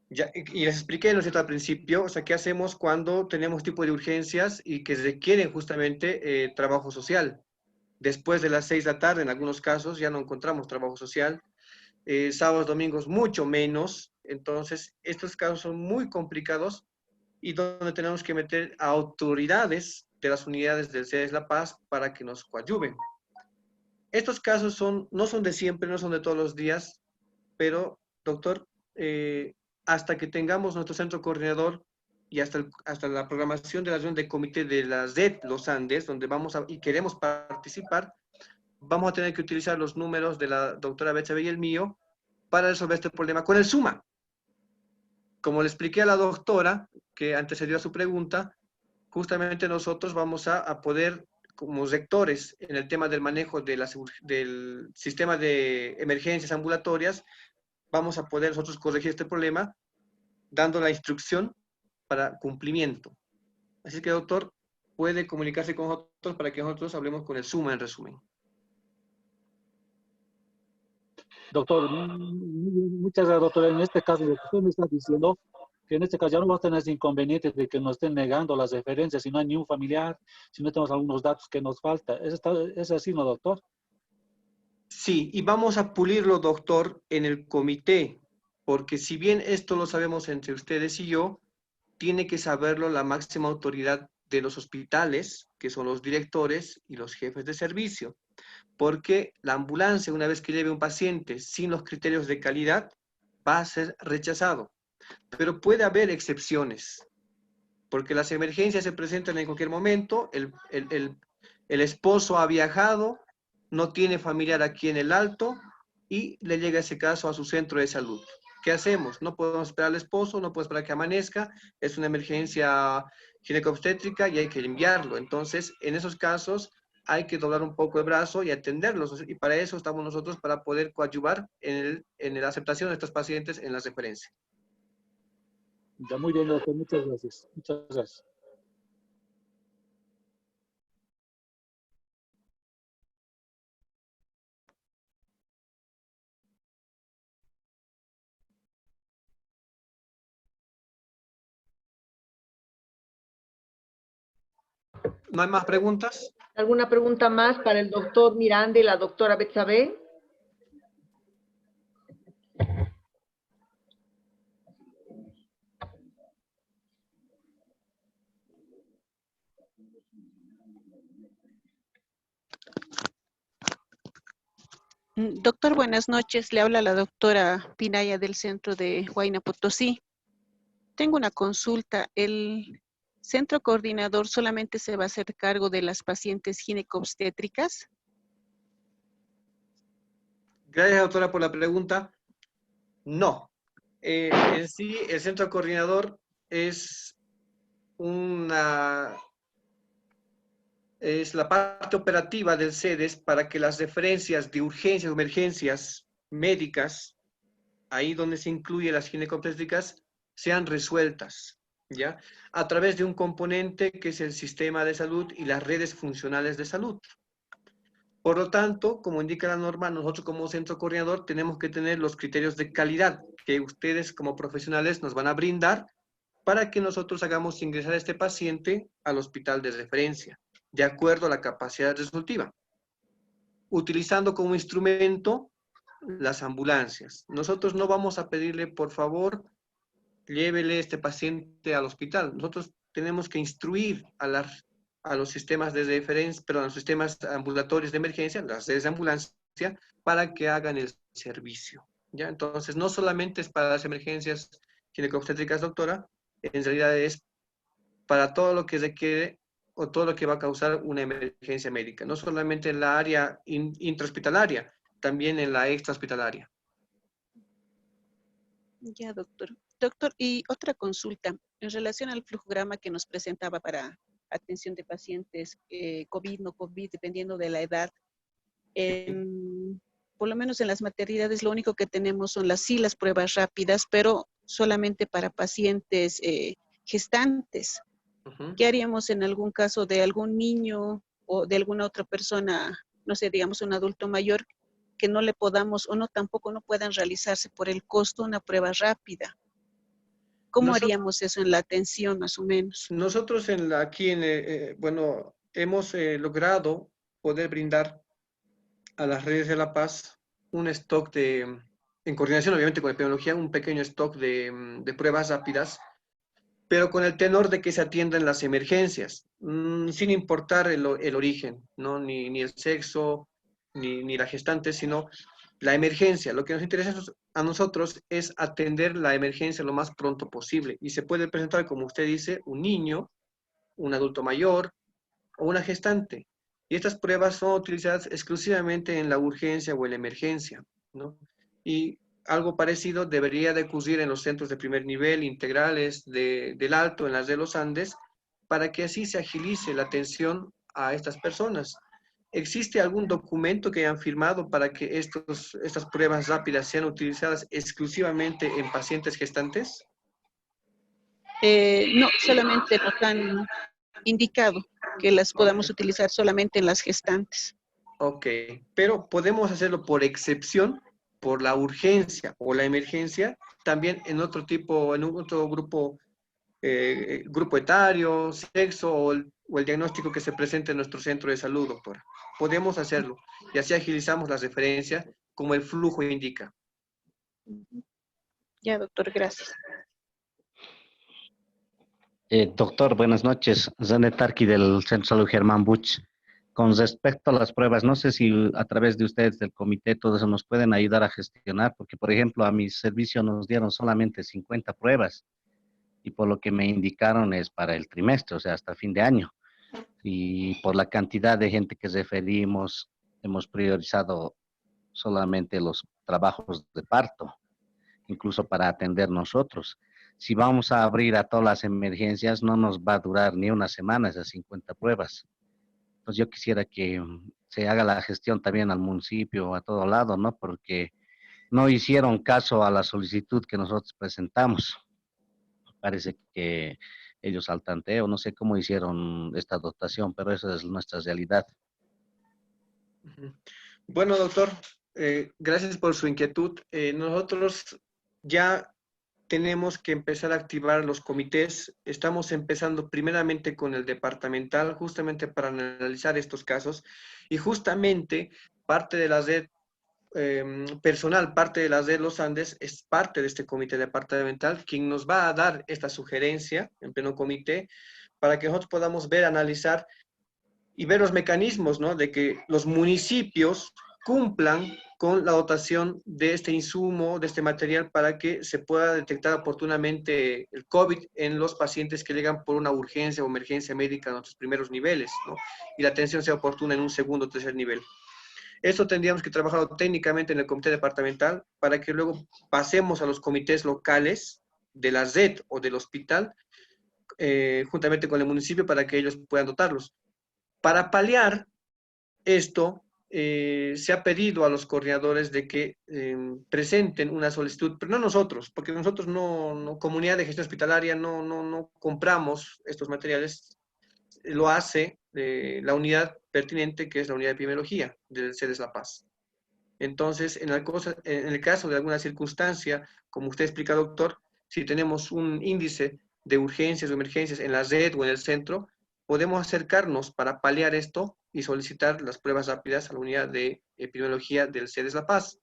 Ya, y les expliqué, ¿no es cierto?, al principio, o sea, ¿qué hacemos cuando tenemos tipo de urgencias y que requieren justamente trabajo social? Después de las 6 de la tarde, en algunos casos, ya no encontramos trabajo social. Sábados, domingos, mucho menos. Entonces, estos casos son muy complicados y donde tenemos que meter a autoridades de las unidades del CEDES La Paz para que nos coadyuven. Estos casos no son de siempre, no son de todos los días, pero, doctor, hasta que tengamos nuestro centro coordinador y hasta la programación de la reunión del comité de la ZED Los Andes, donde y queremos participar, vamos a tener que utilizar los números de la doctora Betsabe y el mío para resolver este problema con el SUMA. Como le expliqué a la doctora, que antecedió a su pregunta, justamente nosotros vamos a poder, como rectores en el tema del manejo del sistema de emergencias ambulatorias, vamos a poder nosotros corregir este problema dando la instrucción para cumplimiento. Así que, doctor, puede comunicarse con nosotros para que nosotros hablemos con el SUMA en resumen. Doctor, muchas gracias, doctor. En este caso, lo que usted me está diciendo, que en este caso ya no va a tener ese inconveniente de que nos estén negando las referencias, si no hay ni un familiar, si no tenemos algunos datos que nos falta. ¿Es así, no, doctor? Sí, y vamos a pulirlo, doctor, en el comité, porque si bien esto lo sabemos entre ustedes y yo, tiene que saberlo la máxima autoridad de los hospitales, que son los directores y los jefes de servicio, porque la ambulancia, una vez que lleve un paciente sin los criterios de calidad, va a ser rechazado. Pero puede haber excepciones, porque las emergencias se presentan en cualquier momento, el esposo ha viajado, no tiene familiar aquí en el Alto y le llega ese caso a su centro de salud. ¿Qué hacemos? No podemos esperar al esposo, no podemos esperar que amanezca, es una emergencia ginecobstétrica y hay que enviarlo. Entonces, en esos casos hay que doblar un poco el brazo y atenderlos. Y para eso estamos nosotros, para poder coadyuvar en la aceptación de estos pacientes en las referencias. Ya, muy bien, doctor. Muchas gracias. Muchas gracias. ¿No hay más preguntas? ¿Alguna pregunta más para el doctor Miranda y la doctora Betsabe? Doctor, buenas noches. Le habla la doctora Pinaya del centro de Huayna Potosí. Tengo una consulta. ¿El centro coordinador solamente se va a hacer cargo de las pacientes ginecobstétricas? Gracias, doctora, por la pregunta. No. En sí, el centro coordinador es la parte operativa del CEDES para que las referencias de urgencias o emergencias médicas, ahí donde se incluye las ginecobstétricas, sean resueltas, ¿ya? A través de un componente que es el sistema de salud y las redes funcionales de salud. Por lo tanto, como indica la norma, nosotros como centro coordinador tenemos que tener los criterios de calidad que ustedes como profesionales nos van a brindar para que nosotros hagamos ingresar a este paciente al hospital de referencia, de acuerdo a la capacidad resolutiva, utilizando como instrumento las ambulancias. Nosotros no vamos a pedirle, por favor, llévele este paciente al hospital. Nosotros tenemos que instruir a los sistemas de referencia, perdón, a los sistemas ambulatorios de emergencia, las redes de ambulancia, para que hagan el servicio, ¿ya? Entonces, no solamente es para las emergencias ginecobstétricas, doctora, en realidad es para todo lo que requiere o todo lo que va a causar una emergencia médica, no solamente en la área intrahospitalaria, también en la extrahospitalaria. Ya, doctor. Doctor, y otra consulta. En relación al flujograma que nos presentaba para atención de pacientes COVID, no COVID, dependiendo de la edad, por lo menos en las maternidades lo único que tenemos son las pruebas rápidas, pero solamente para pacientes gestantes. ¿Qué haríamos en algún caso de algún niño o de alguna otra persona, no sé, digamos un adulto mayor, que no le podamos o no tampoco no puedan realizarse por el costo una prueba rápida? ¿Cómo haríamos eso en la atención más o menos? Nosotros bueno, hemos logrado poder brindar a las redes de La Paz un stock en coordinación obviamente con epidemiología, un pequeño stock de pruebas rápidas, pero con el tenor de que se atiendan las emergencias, sin importar el origen, ¿no? Ni el sexo, ni la gestante, sino la emergencia. Lo que nos interesa a nosotros es atender la emergencia lo más pronto posible. Y se puede presentar, como usted dice, un niño, un adulto mayor o una gestante. Y estas pruebas son utilizadas exclusivamente en la urgencia o en la emergencia, ¿no? Y algo parecido debería de ocurrir en los centros de primer nivel, integrales, del Alto, en las de los Andes, para que así se agilice la atención a estas personas. ¿Existe algún documento que hayan firmado para que estas pruebas rápidas sean utilizadas exclusivamente en pacientes gestantes? No, solamente nos han indicado que las podamos utilizar solamente en las gestantes. Ok, pero podemos hacerlo por excepción, por la urgencia o la emergencia, también en otro grupo, grupo etario, sexo o el diagnóstico que se presente en nuestro centro de salud, doctora. Podemos hacerlo y así agilizamos las referencias como el flujo indica. Ya, doctor, gracias. Doctor, buenas noches. Zanet Tarqui del Centro de Salud Germán Buch. Con respecto a las pruebas, no sé si a través de ustedes del comité todo eso nos pueden ayudar a gestionar, porque por ejemplo a mi servicio nos dieron solamente 50 pruebas y por lo que me indicaron es para el trimestre, o sea, hasta fin de año. Y por la cantidad de gente que referimos, hemos priorizado solamente los trabajos de parto, incluso para atender nosotros. Si vamos a abrir a todas las emergencias, no nos va a durar ni una semana esas 50 pruebas. Pues yo quisiera que se haga la gestión también al municipio, a todo lado, ¿no? Porque no hicieron caso a la solicitud que nosotros presentamos. Parece que ellos al tanteo, no sé cómo hicieron esta dotación, pero esa es nuestra realidad. Bueno, doctor, gracias por su inquietud. Nosotros ya tenemos que empezar a activar los comités. Estamos empezando primeramente con el departamental, justamente para analizar estos casos, y justamente parte de la red personal, parte de la red Los Andes, es parte de este comité departamental, quien nos va a dar esta sugerencia en pleno comité, para que nosotros podamos ver, analizar y ver los mecanismos, ¿no?, de que los municipios cumplan con la dotación de este insumo, de este material, para que se pueda detectar oportunamente el COVID en los pacientes que llegan por una urgencia o emergencia médica en nuestros primeros niveles, ¿no?, y la atención sea oportuna en un segundo o tercer nivel. Esto tendríamos que trabajarlo técnicamente en el comité departamental para que luego pasemos a los comités locales de la red o del hospital, juntamente con el municipio, para que ellos puedan dotarlos. Para paliar esto, se ha pedido a los coordinadores de que presenten una solicitud, pero no nosotros, porque nosotros no comunidad de gestión hospitalaria, no compramos estos materiales, lo hace la unidad pertinente, que es la unidad de epidemiología del CEDES La Paz. Entonces, en el caso de alguna circunstancia, como usted explica, doctor, si tenemos un índice de urgencias o emergencias en la red o en el centro, podemos acercarnos para paliar esto y solicitar las pruebas rápidas a la unidad de epidemiología del CEDES La Paz.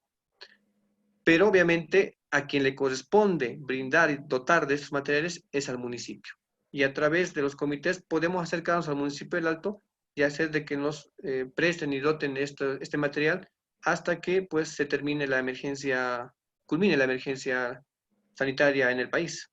Pero obviamente a quien le corresponde brindar y dotar de estos materiales es al municipio. Y a través de los comités podemos acercarnos al municipio del Alto y hacer de que nos presten y doten este material hasta que pues se termine la emergencia, culmine la emergencia sanitaria en el país.